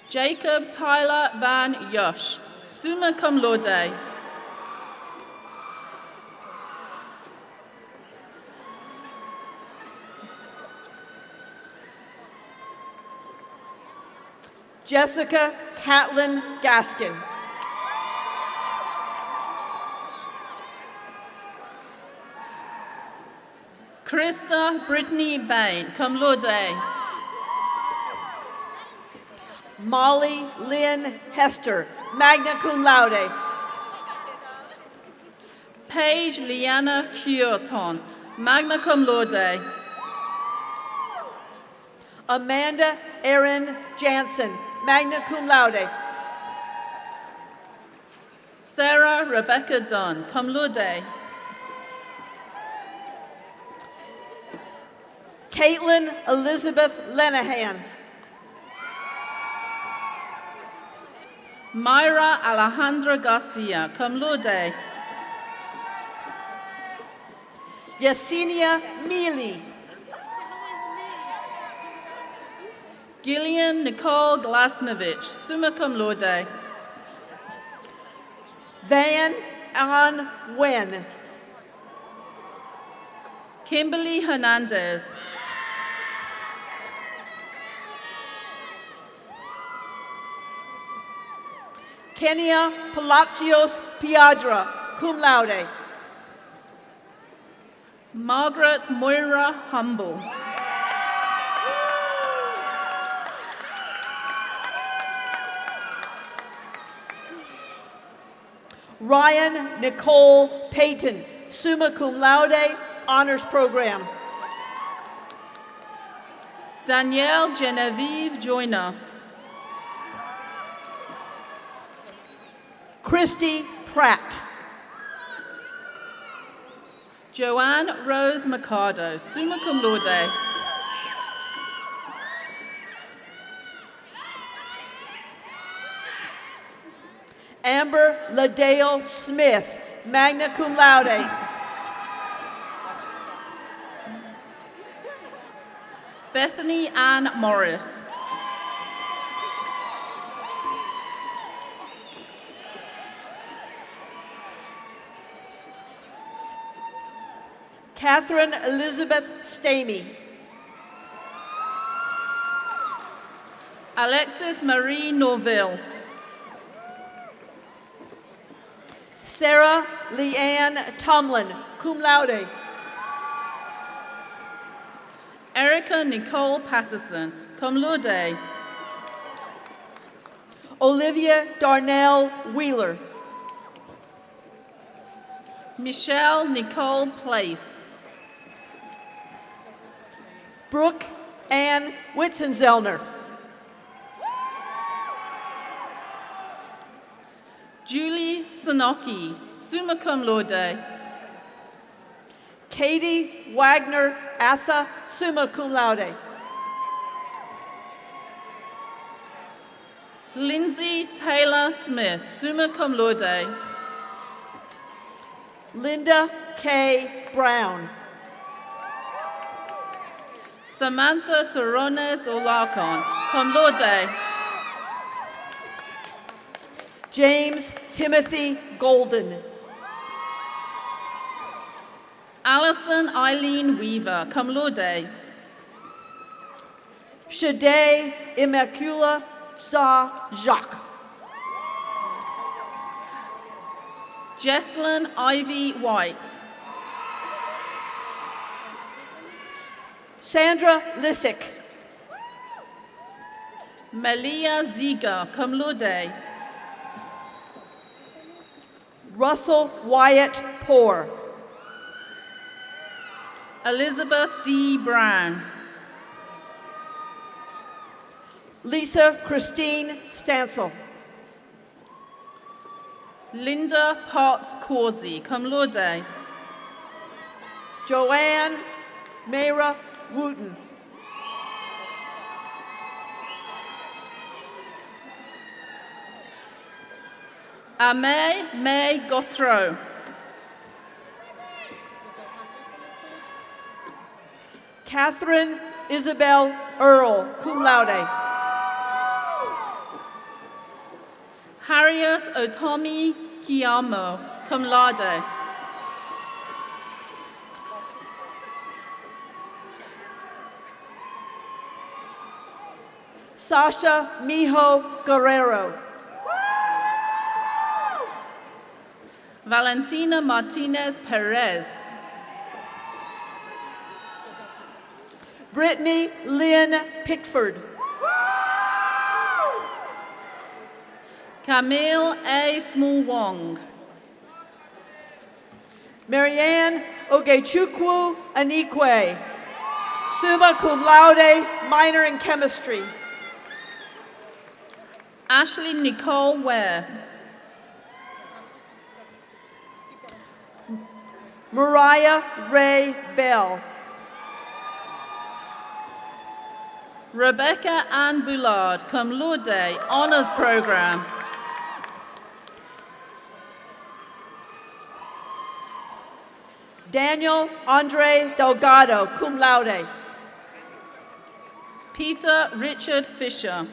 Jacob Tyler Van Yosh, summa cum laude. Jessica Catlin Gaskin. Krista Brittany Bain, cum laude. Molly Lynn Hester, magna cum laude. Paige Liana Cureton, magna cum laude. Amanda Erin Jansen, magna cum laude. Sarah Rebecca Dunn, cum laude. Caitlin Elizabeth Lenahan. Myra Alejandra Garcia, cum laude. Yesenia Mealy. Gillian Nicole Glasnovich, summa cum laude. Van An Wen. Kimberly Hernandez. Kenya Palacios Piadra, cum laude. Margaret Moira Humble. Ryan Nicole Payton, summa cum laude, honors program. Danielle Genevieve Joyner. Christy Pratt. Joanne Rose Mercado, summa cum laude. Amber Ladale Smith, magna cum laude. Bethany Ann Morris. Catherine Elizabeth Stamey. Alexis Marie Norville. Sarah Leanne Tomlin, cum laude. Erica Nicole Patterson, cum laude. Olivia Darnell Wheeler. Michelle Nicole Place. Brooke Ann Witzenzelner. Julie Sanoki, summa cum laude. Katie Wagner Atha, summa cum laude. Lindsay Taylor Smith, summa cum laude. Linda K. Brown. Samantha Torones Olacon, cum laude. James Timothy Golden. Allison Eileen Weaver, cum laude. Shade Immacula Sa Jacques. Jesslyn Ivy White. Sandra Lissick. Melia Ziga, cum laude. Russell Wyatt Poor. Elizabeth D. Brown. Lisa Christine Stansel. Linda Potts Causey, cum laude. Joanne Mayra Wooten. Ame May Gautreau. Catherine Isabel Earl, cum laude. Harriet Otomi Kiyamo, cum laude. Sasha Mijo Guerrero. Valentina Martinez Perez. Brittany Lynn Pickford. Camille A. Small-Wong. Marianne Ogechukwu Anikwe, summa cum laude, minor in chemistry. Ashley Nicole Ware. Mariah Ray Bell. Rebecca Ann Boulard, cum laude, honors program. Daniel Andre Delgado, cum laude. Peter Richard Fisher.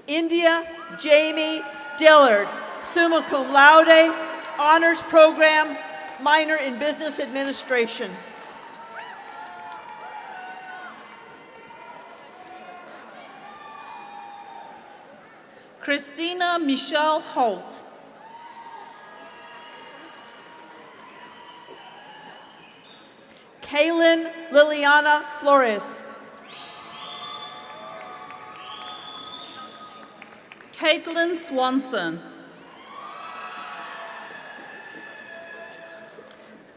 India Jamie Dillard, summa cum laude, honors program, minor in business administration. Christina Michelle Holt. Kaylin Liliana Flores. Caitlin Swanson.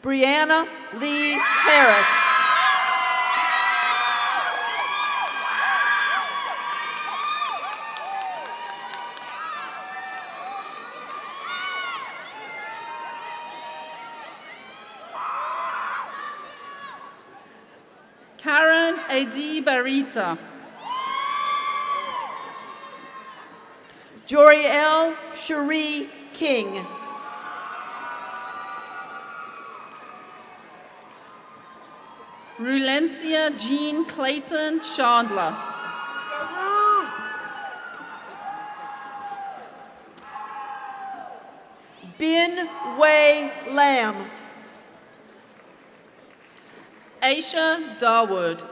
Brianna Lee Harris. Karen A.D. Barita. Joriel Cherie King. Rulencia Jean Clayton Chandler. Bin Wei Lam. Aisha Darwood.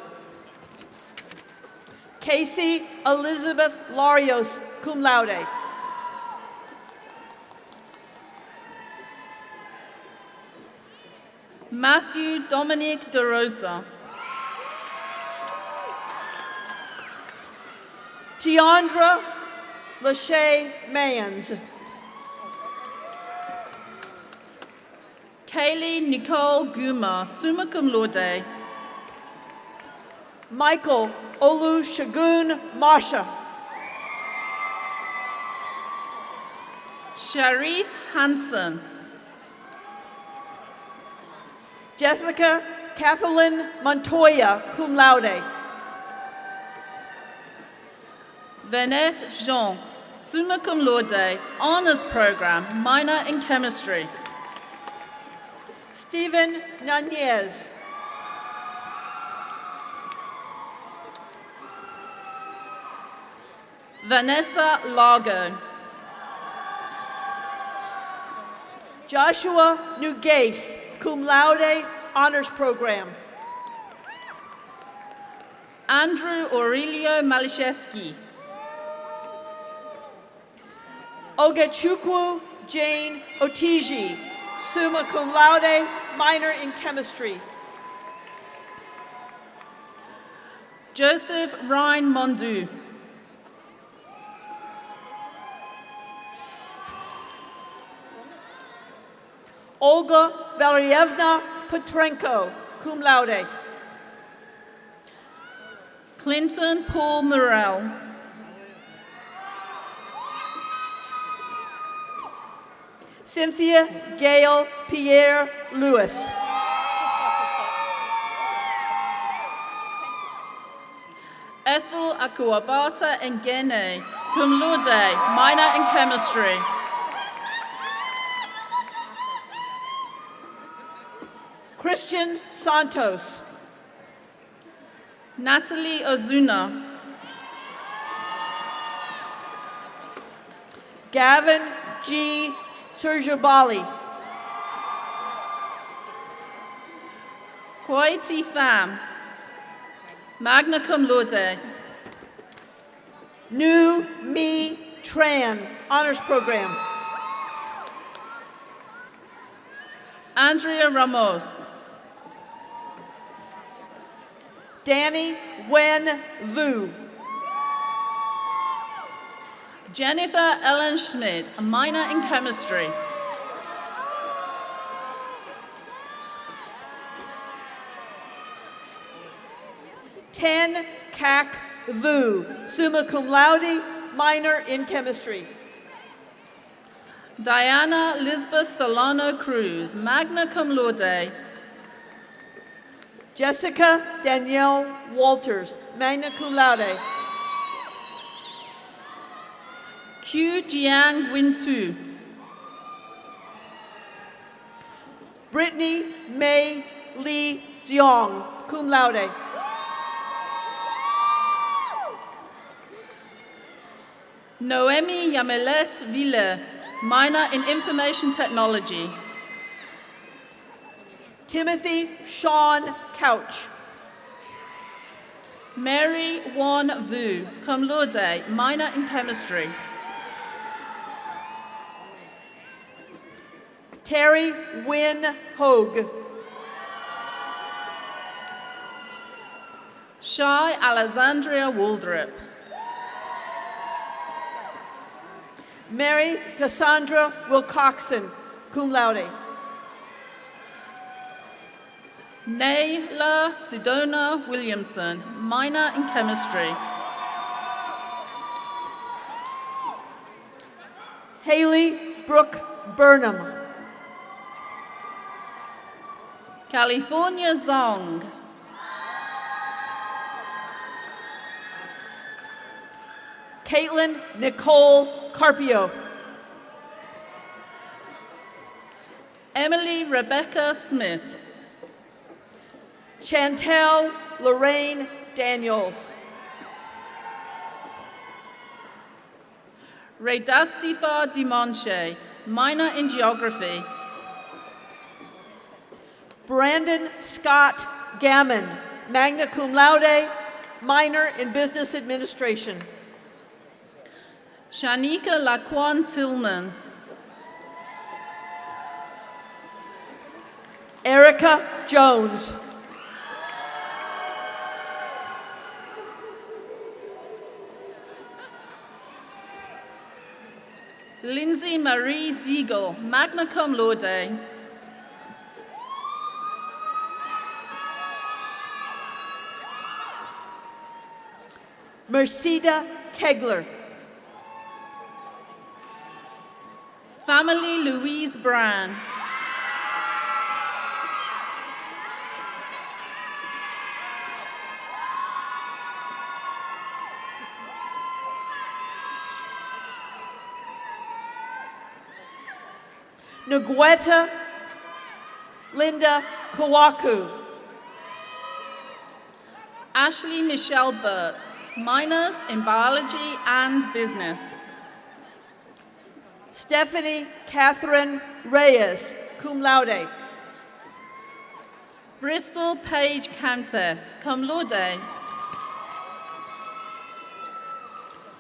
Casey Elizabeth Larios, cum laude. Matthew Dominic DeRosa. Tiandra Lachey Mans. Kaylee Nicole Guma, summa cum laude. Michael Olusegun Masha. Sharif Hansen. Jessica Kathleen Montoya, cum laude. Venette Jean, summa cum laude, honors program, minor in chemistry. Stephen Nanez. Vanessa Largo. Joshua Nugase, cum laude, honors program. Andrew Aurelio Maliszewski. Ogechukwu Jane Otiji, summa cum laude, minor in chemistry. Joseph Ryan Mondu. Olga Valeryevna Petrenko, cum laude. Clinton Paul Morrell. Cynthia Gail Pierre Lewis. Ethel Akuabata Ngene, cum laude, minor in chemistry. Christian Santos. Natalie Ozuna. Gavin G. Surjabali. Kwaiti Pham. Magna cum laude. Nu Mi Tran, honors program. Andrea Ramos. Danny Wen Vu. Jennifer Ellen Schmidt, a minor in chemistry. Ten Kak Vu, summa cum laude, minor in chemistry. Diana Lisbeth Solano Cruz, magna cum laude. Jessica Danielle Walters, magna cum laude. Q Jiang Win-tu. Brittany May Lee Ziong, cum laude. Noemi Yamelet Ville, minor in information technology. Timothy Sean Couch. Mary Won Vu, cum laude, minor in chemistry. Terry Wynn Hogue. Shai Alexandria Waldrop. Mary Cassandra Wilcoxon, cum laude. Nayla Sidona Williamson, minor in chemistry. Haley Brooke Burnham. California Zong. Caitlin Nicole Carpio. Emily Rebecca Smith. Chantel Lorraine Daniels. Redastifa Dimonche, minor in geography. Brandon Scott Gammon, magna cum laude, minor in business administration. Shanika Laquan Tillman. Erica Jones. Lindsay Marie Ziegel, magna cum laude. Merceda Kegler. Family Louise Brown. Ngueta Linda Kawaku. Ashley Michelle Burt, minors in biology and business. Stephanie Catherine Reyes, cum laude. Bristol Paige Countess, cum laude.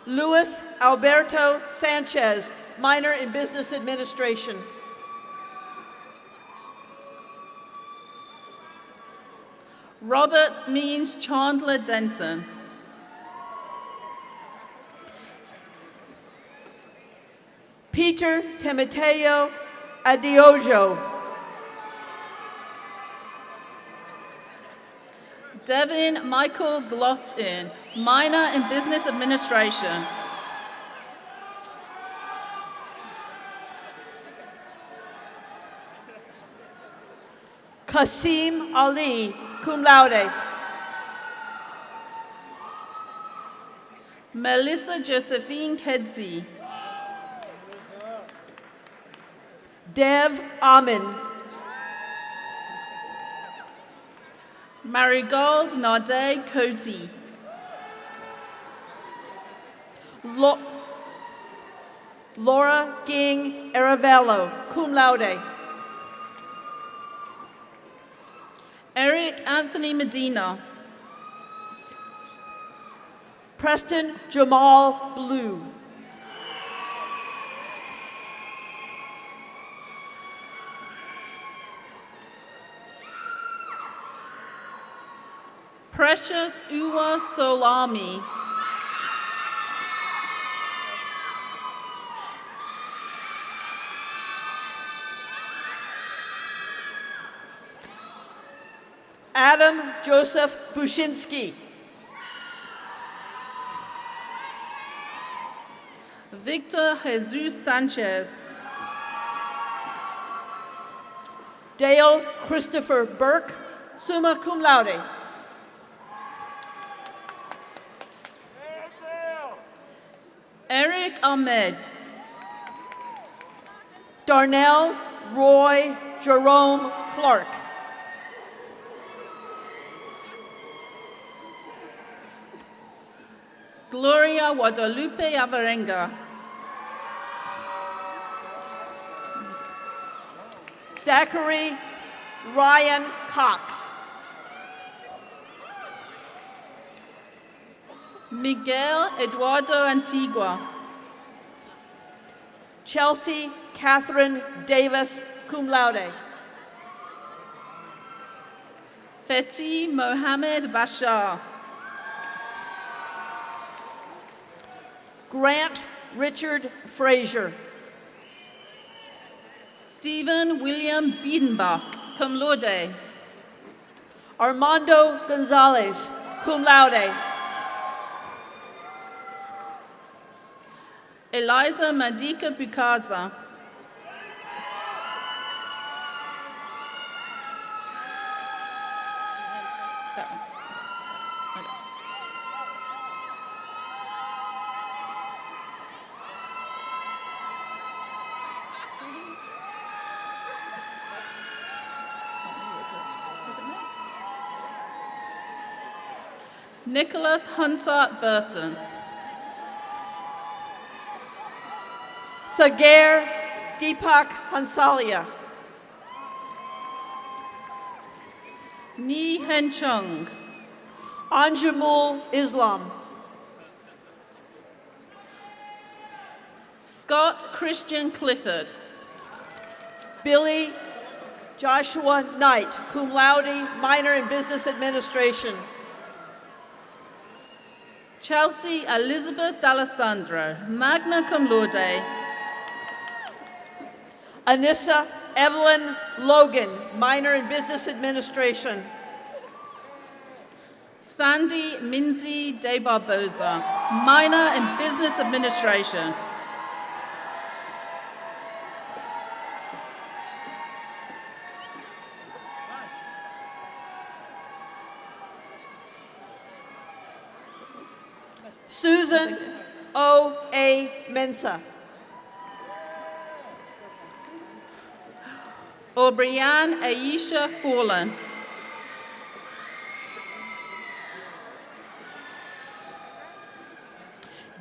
Luis Alberto Sanchez, minor in business administration. Robert Means Chandler Denton. Peter Timoteo Adiojo. Devin Michael Glossin, minor in business administration. Kasim Ali, cum laude. Melissa Josephine Kedzie. Dev Amin. Marigold Nade Coty. Laura Ging Aravello, cum laude. Eric Anthony Medina. Preston Jamal Blue. Precious Uwa Solami. Adam Joseph Bushinsky. Victor Jesus Sanchez. Dale Christopher Burke, summa cum laude. Eric Ahmed. Darnell Roy Jerome Clark. Gloria Guadalupe Avarenga. Zachary Ryan Cox. Miguel Eduardo Antigua. Chelsea Catherine Davis, cum laude. Fethi Mohammed Bashar. Grant Richard Frazier. Stephen William Biedenbach, cum laude. Armando Gonzalez, cum laude. Eliza Madika Bukaza. That one. Nicholas Hunter Burson. Sagar Deepak Hansalia. Ni Hen Chung. Anjumul Islam. Scott Christian Clifford. Billy Joshua Knight, cum laude, minor in business administration. Chelsea Elizabeth D'Alessandro, magna cum laude. Anissa Evelyn Logan, minor in business administration. Sandy Minzy De Barbosa, minor in business administration. Susan O. A. Mensa. O'Brien Aisha Forlan.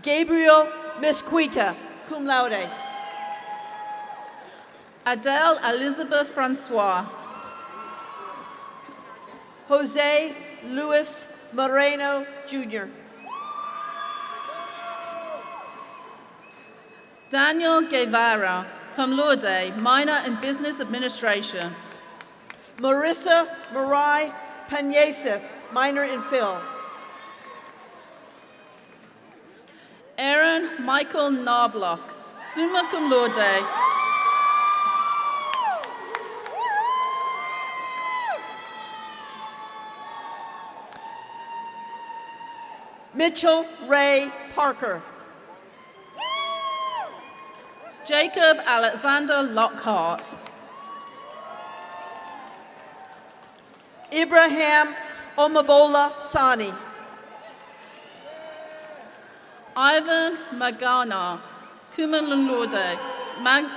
Gabriel Misquita, cum laude. Adele Elizabeth Francois. Jose Luis Moreno, Jr. Daniel Guevara, cum laude, minor in business administration. Marissa Marai Panyaseth, minor in Phil. Aaron Michael Knobloch, summa cum laude. Mitchell Ray Parker. Jacob Alexander Lockhart. Ibrahim Omabola Sani. Ivan Magana, cum laude,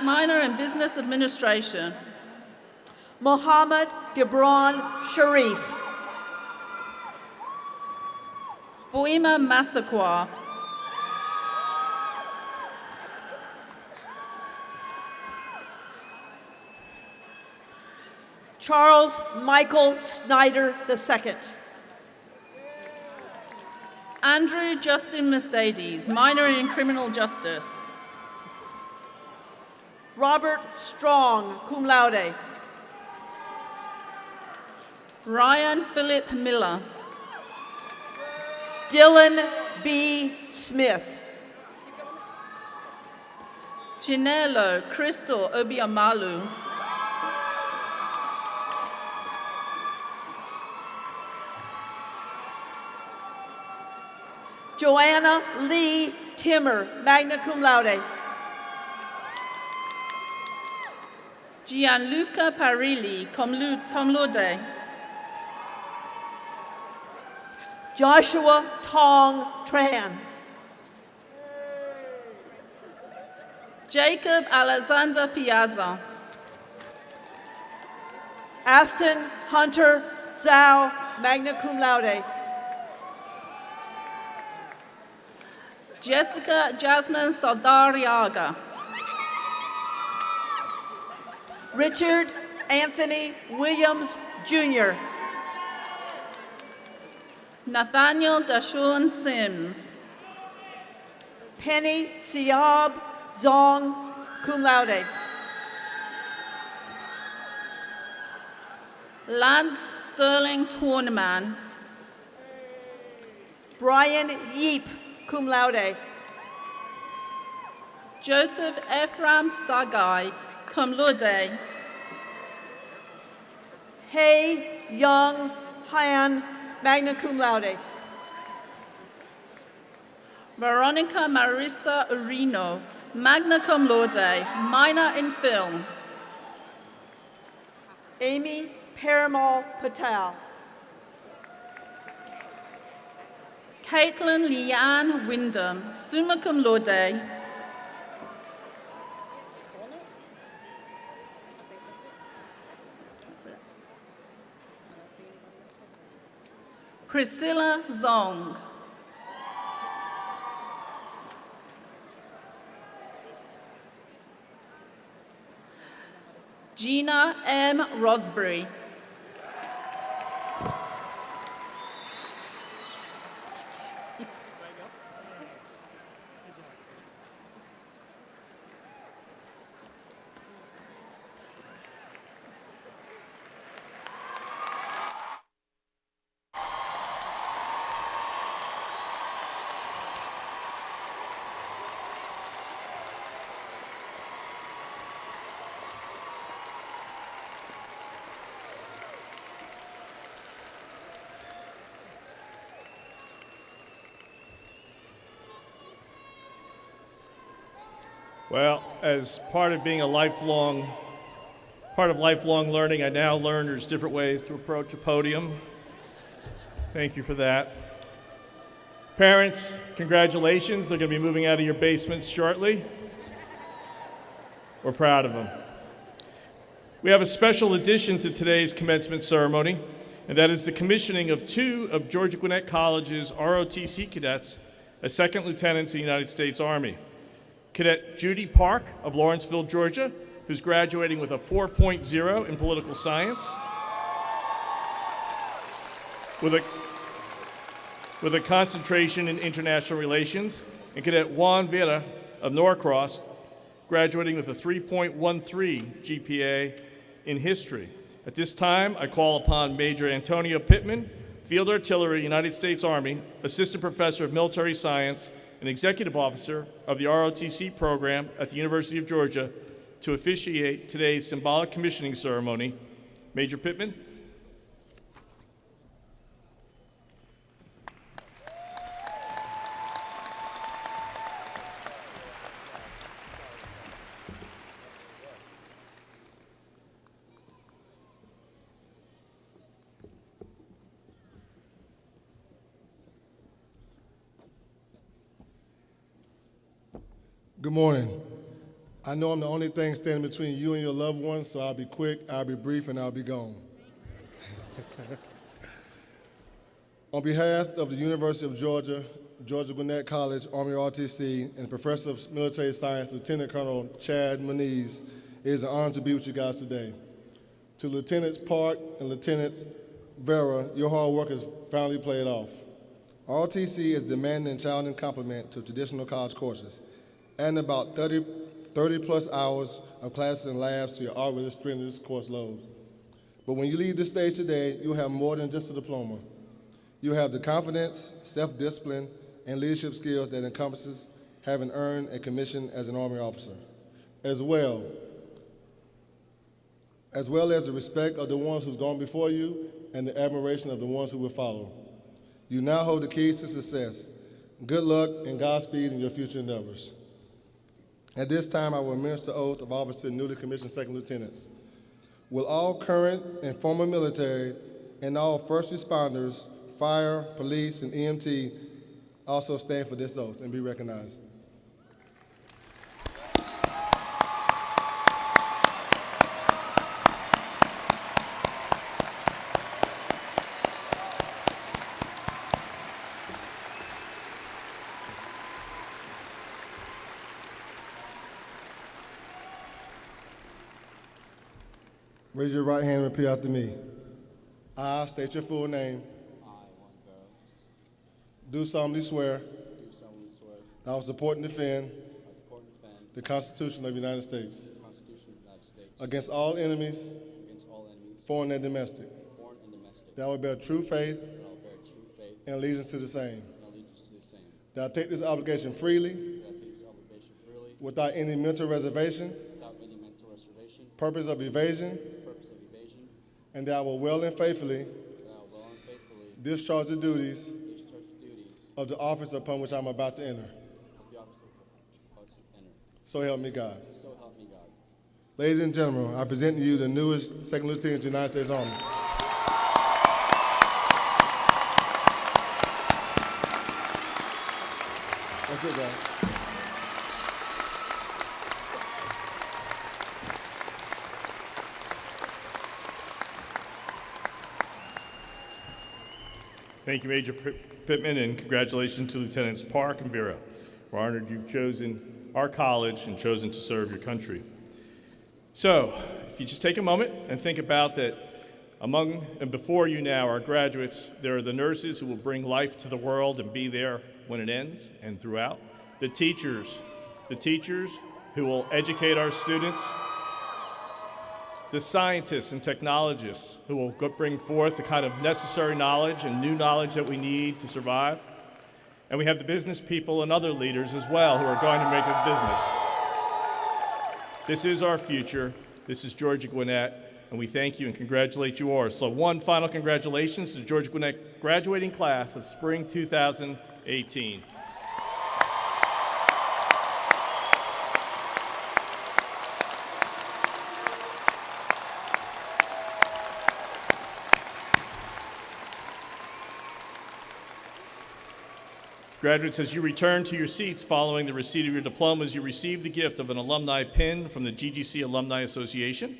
minor in business administration. Mohammed Gibran Sharif. Boima Massaquoi. Charles Michael Snyder II. Andrew Justin Mercedes, minor in criminal justice. Robert Strong, cum laude. Ryan Philip Miller. Dylan B. Smith. Chinelo Crystal Obiamalu. Joanna Lee Timmer, magna cum laude. Gianluca Parilli, cum laude. Joshua Tong Tran. Jacob Alexander Piazza. Aston Hunter Zhao, magna cum laude. Jessica Jasmine Saldariaga. Richard Anthony Williams, Jr. Nathaniel Dashun Sims. Penny Siab Zong, cum laude. Lance Sterling Torneman. Brian Yeep, cum laude. Joseph Ephraim Sagai, cum laude. Hei Young Han, magna cum laude. Veronica Marissa Urino, magna cum laude, minor in film. Amy Parimal Patel. Caitlin Leanne Wyndham, summa cum laude. Priscilla Zong. Gina M. Rosbury. Well, as part of being lifelong learning, I now learn there's different ways to approach a podium. Thank you for that. Parents, congratulations. They're going to be moving out of your basements shortly. We're proud of them. We have a special addition to today's commencement ceremony, and that is the commissioning of 2 of Georgia Gwinnett College's ROTC cadets as second lieutenants in the United States Army. Cadet Judy Park of Lawrenceville, Georgia, who's graduating with a 4.0 in political science, with a concentration in international relations, and Cadet Juan Vera of Norcross, graduating with a 3.13 GPA in history. At this time, I call upon Major Antonio Pittman, Field Artillery, United States Army, Assistant Professor of Military Science, and Executive Officer of the ROTC program at the University of Georgia, to officiate today's symbolic commissioning ceremony. Major Pittman. Good morning. I know I'm the only thing standing between you and your loved ones, so I'll be quick, I'll be brief, and I'll be gone. On behalf of the University of Georgia, Georgia Gwinnett College, Army ROTC, and Professor of Military Science, Lieutenant Colonel Chad Moniz, it is an honor to be with you guys today. To Lieutenants Park and Lieutenant Vera, your hard work has finally paid off. ROTC is demanding and challenging complement to traditional college courses, and about 30 plus hours of classes and labs to your already strenuous course load. But when you leave this stage today, you'll have more than just a diploma. You have the confidence, self-discipline, and leadership skills that encompasses having earned a commission as an Army officer, as well as the respect of the ones who's gone before you and the admiration of the ones who will follow. You now hold the keys to success. Good luck and Godspeed in your future endeavors. At this time, I will administer the oath of office to the newly commissioned second lieutenants. Will all current and former military and all first responders, fire, police, and EMT also stand for this oath and be recognized. Raise your right hand and repeat after me. I state your full name. Do solemnly swear that I will support and defend the Constitution of the United States against all enemies, foreign and domestic. That I will bear true faith and allegiance to the same. That I take this obligation freely without any mental reservation, purpose of evasion, and that I will well and faithfully discharge the duties of the office upon which I'm about to enter. So help me God. Ladies and gentlemen, I present to you the newest second lieutenants of the United States Army. That's it, guys. Thank you, Major Pittman, and congratulations to Lieutenants Park and Vera. We're honored you've chosen our college and chosen to serve your country. So, if you just take a moment and think about that, among and before you now are graduates, there are the nurses who will bring life to the world and be there when it ends and throughout. The teachers who will educate our students. The scientists and technologists who will bring forth the kind of necessary knowledge and new knowledge that we need to survive. And we have the business people and other leaders as well who are going to make a business. This is our future. This is Georgia Gwinnett, and we thank you and congratulate you all. So one final congratulations to the Georgia Gwinnett graduating class of spring 2018. Graduates, as you return to your seats following the receipt of your diplomas, you receive the gift of an alumni pin from the GGC Alumni Association.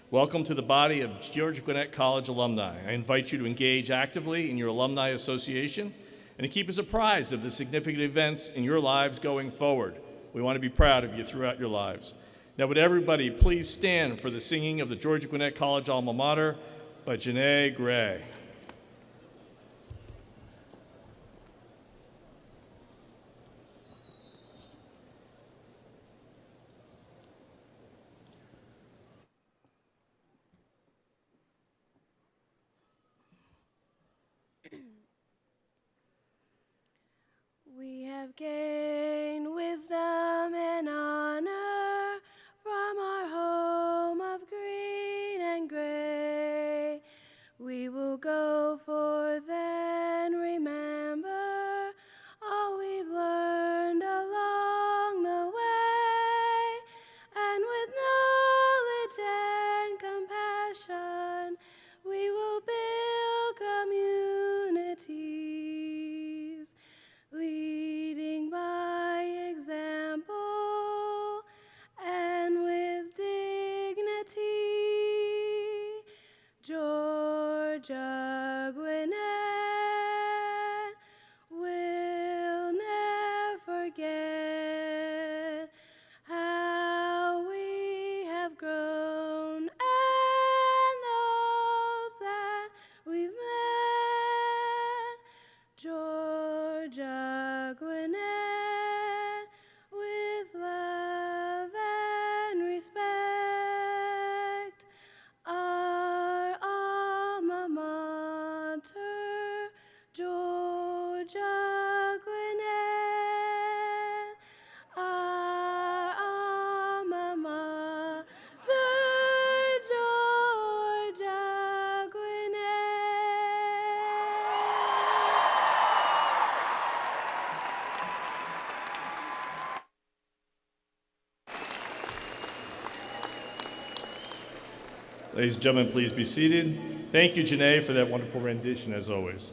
Welcome to the body of Georgia Gwinnett College alumni. I invite you to engage actively in your alumni association and to keep us apprised of the significant events in your lives going forward. We want to be proud of you throughout your lives. Now, would everybody please stand for the singing of the Georgia Gwinnett College alma mater by Janae Gray. We have gained wisdom and honor from our home of green and gray. We will go forth and remember all we've learned along the way, and with knowledge and compassion we will build communities, leading by example and with dignity. Georgia Gwinnett will never forget how we have grown and those that we've met. Georgia Gwinnett with love and respect, our alma mater. Ladies and gentlemen, please be seated. Thank you, Janae, for that wonderful rendition, as always.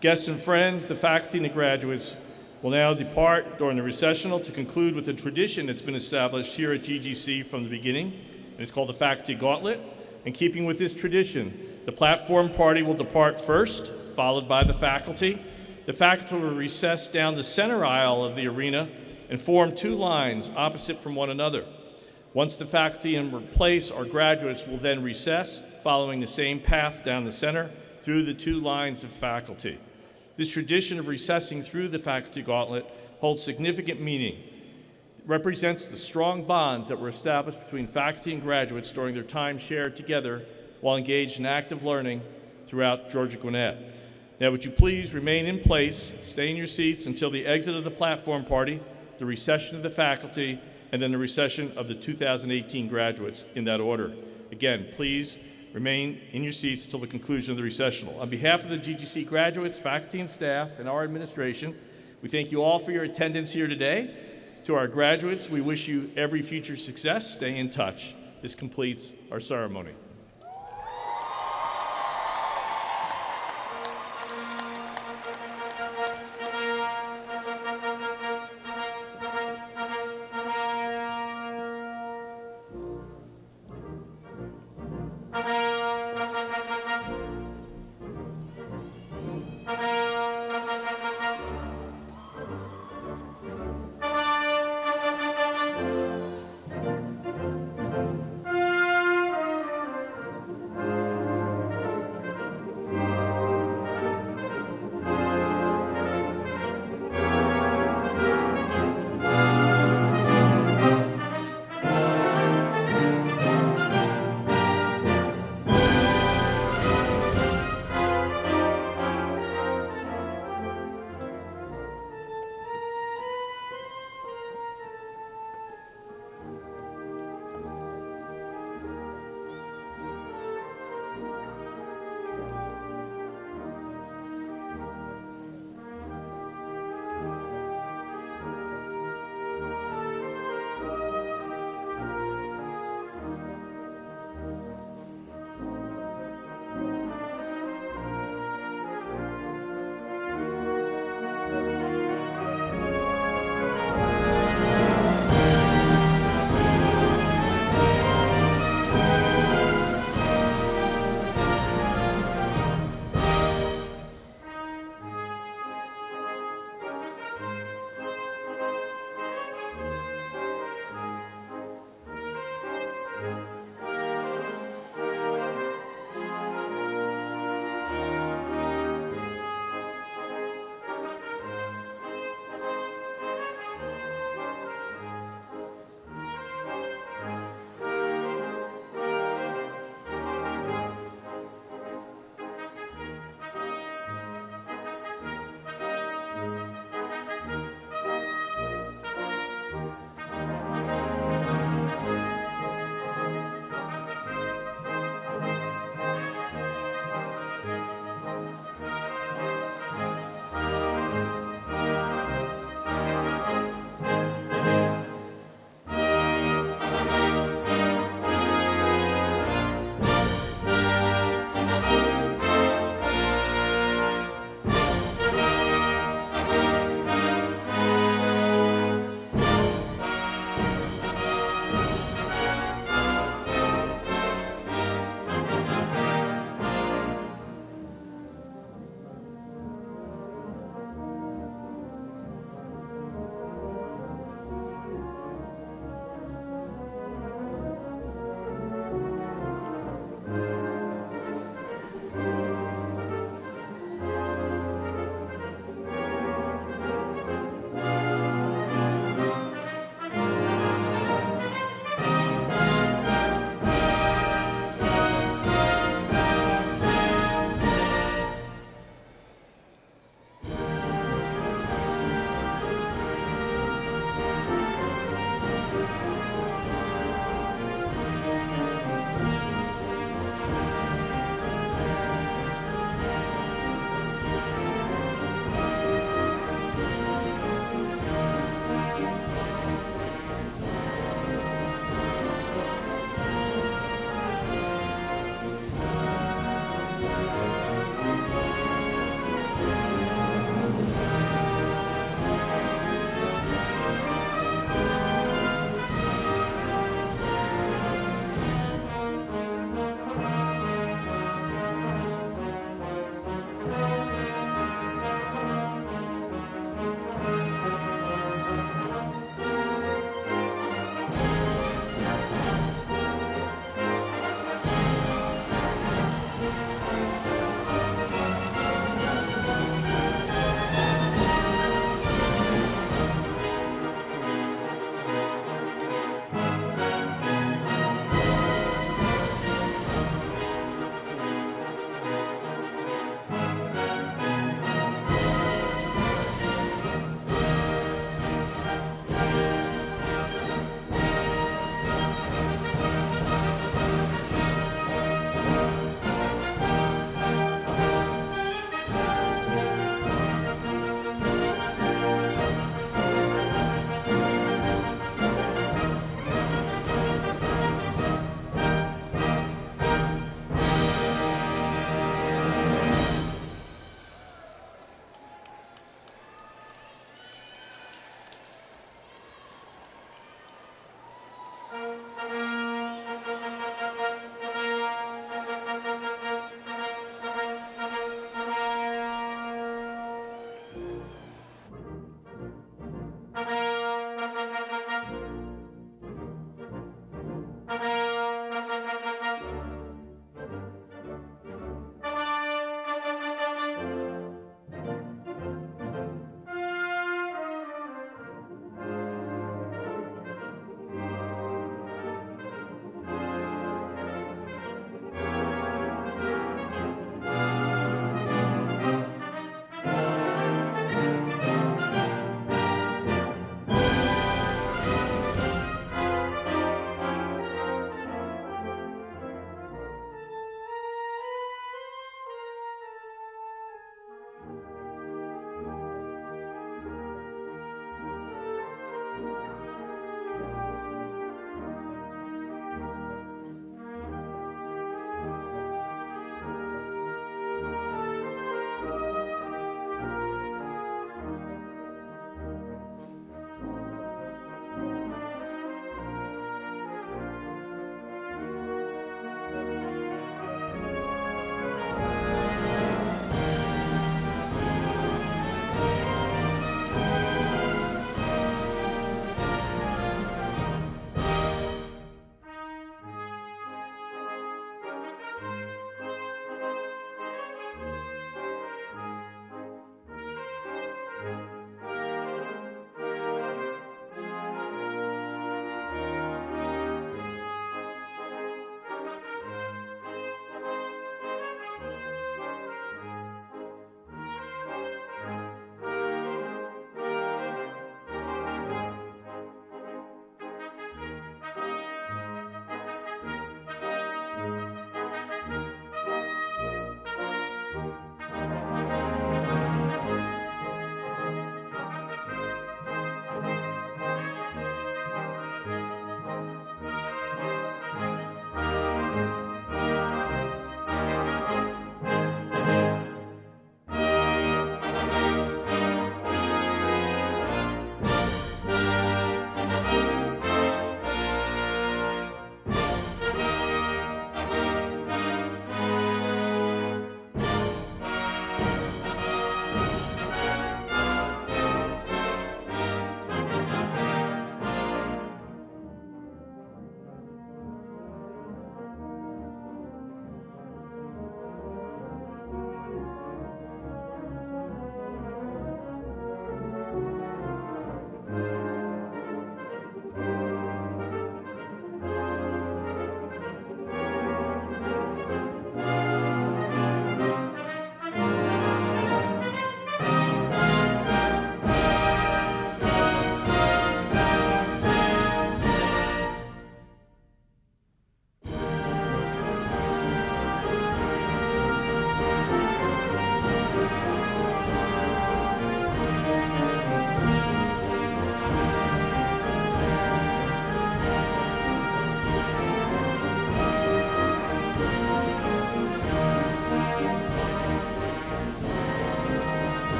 Guests and friends, the faculty and the graduates will now depart during the recessional to conclude with a tradition that's been established here at GGC from the beginning, and it's called the Faculty Gauntlet. In keeping with this tradition, the platform party will depart first, followed by the faculty. The faculty will recess down the center aisle of the arena and form two lines opposite from one another. Once the faculty in place, our graduates will then recess, following the same path down the center through the two lines of faculty. This tradition of recessing through the faculty gauntlet holds significant meaning. It represents the strong bonds that were established between faculty and graduates during their time shared together while engaged in active learning throughout Georgia Gwinnett. Now, would you please remain in place, stay in your seats until the exit of the platform party, the recession of the faculty, and then the recession of the 2018 graduates, in that order. Again, please remain in your seats until the conclusion of the recessional. On behalf of the GGC graduates, faculty and staff, and our administration, we thank you all for your attendance here today. To our graduates, we wish you every future success. Stay in touch. This completes our ceremony.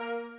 Thank you.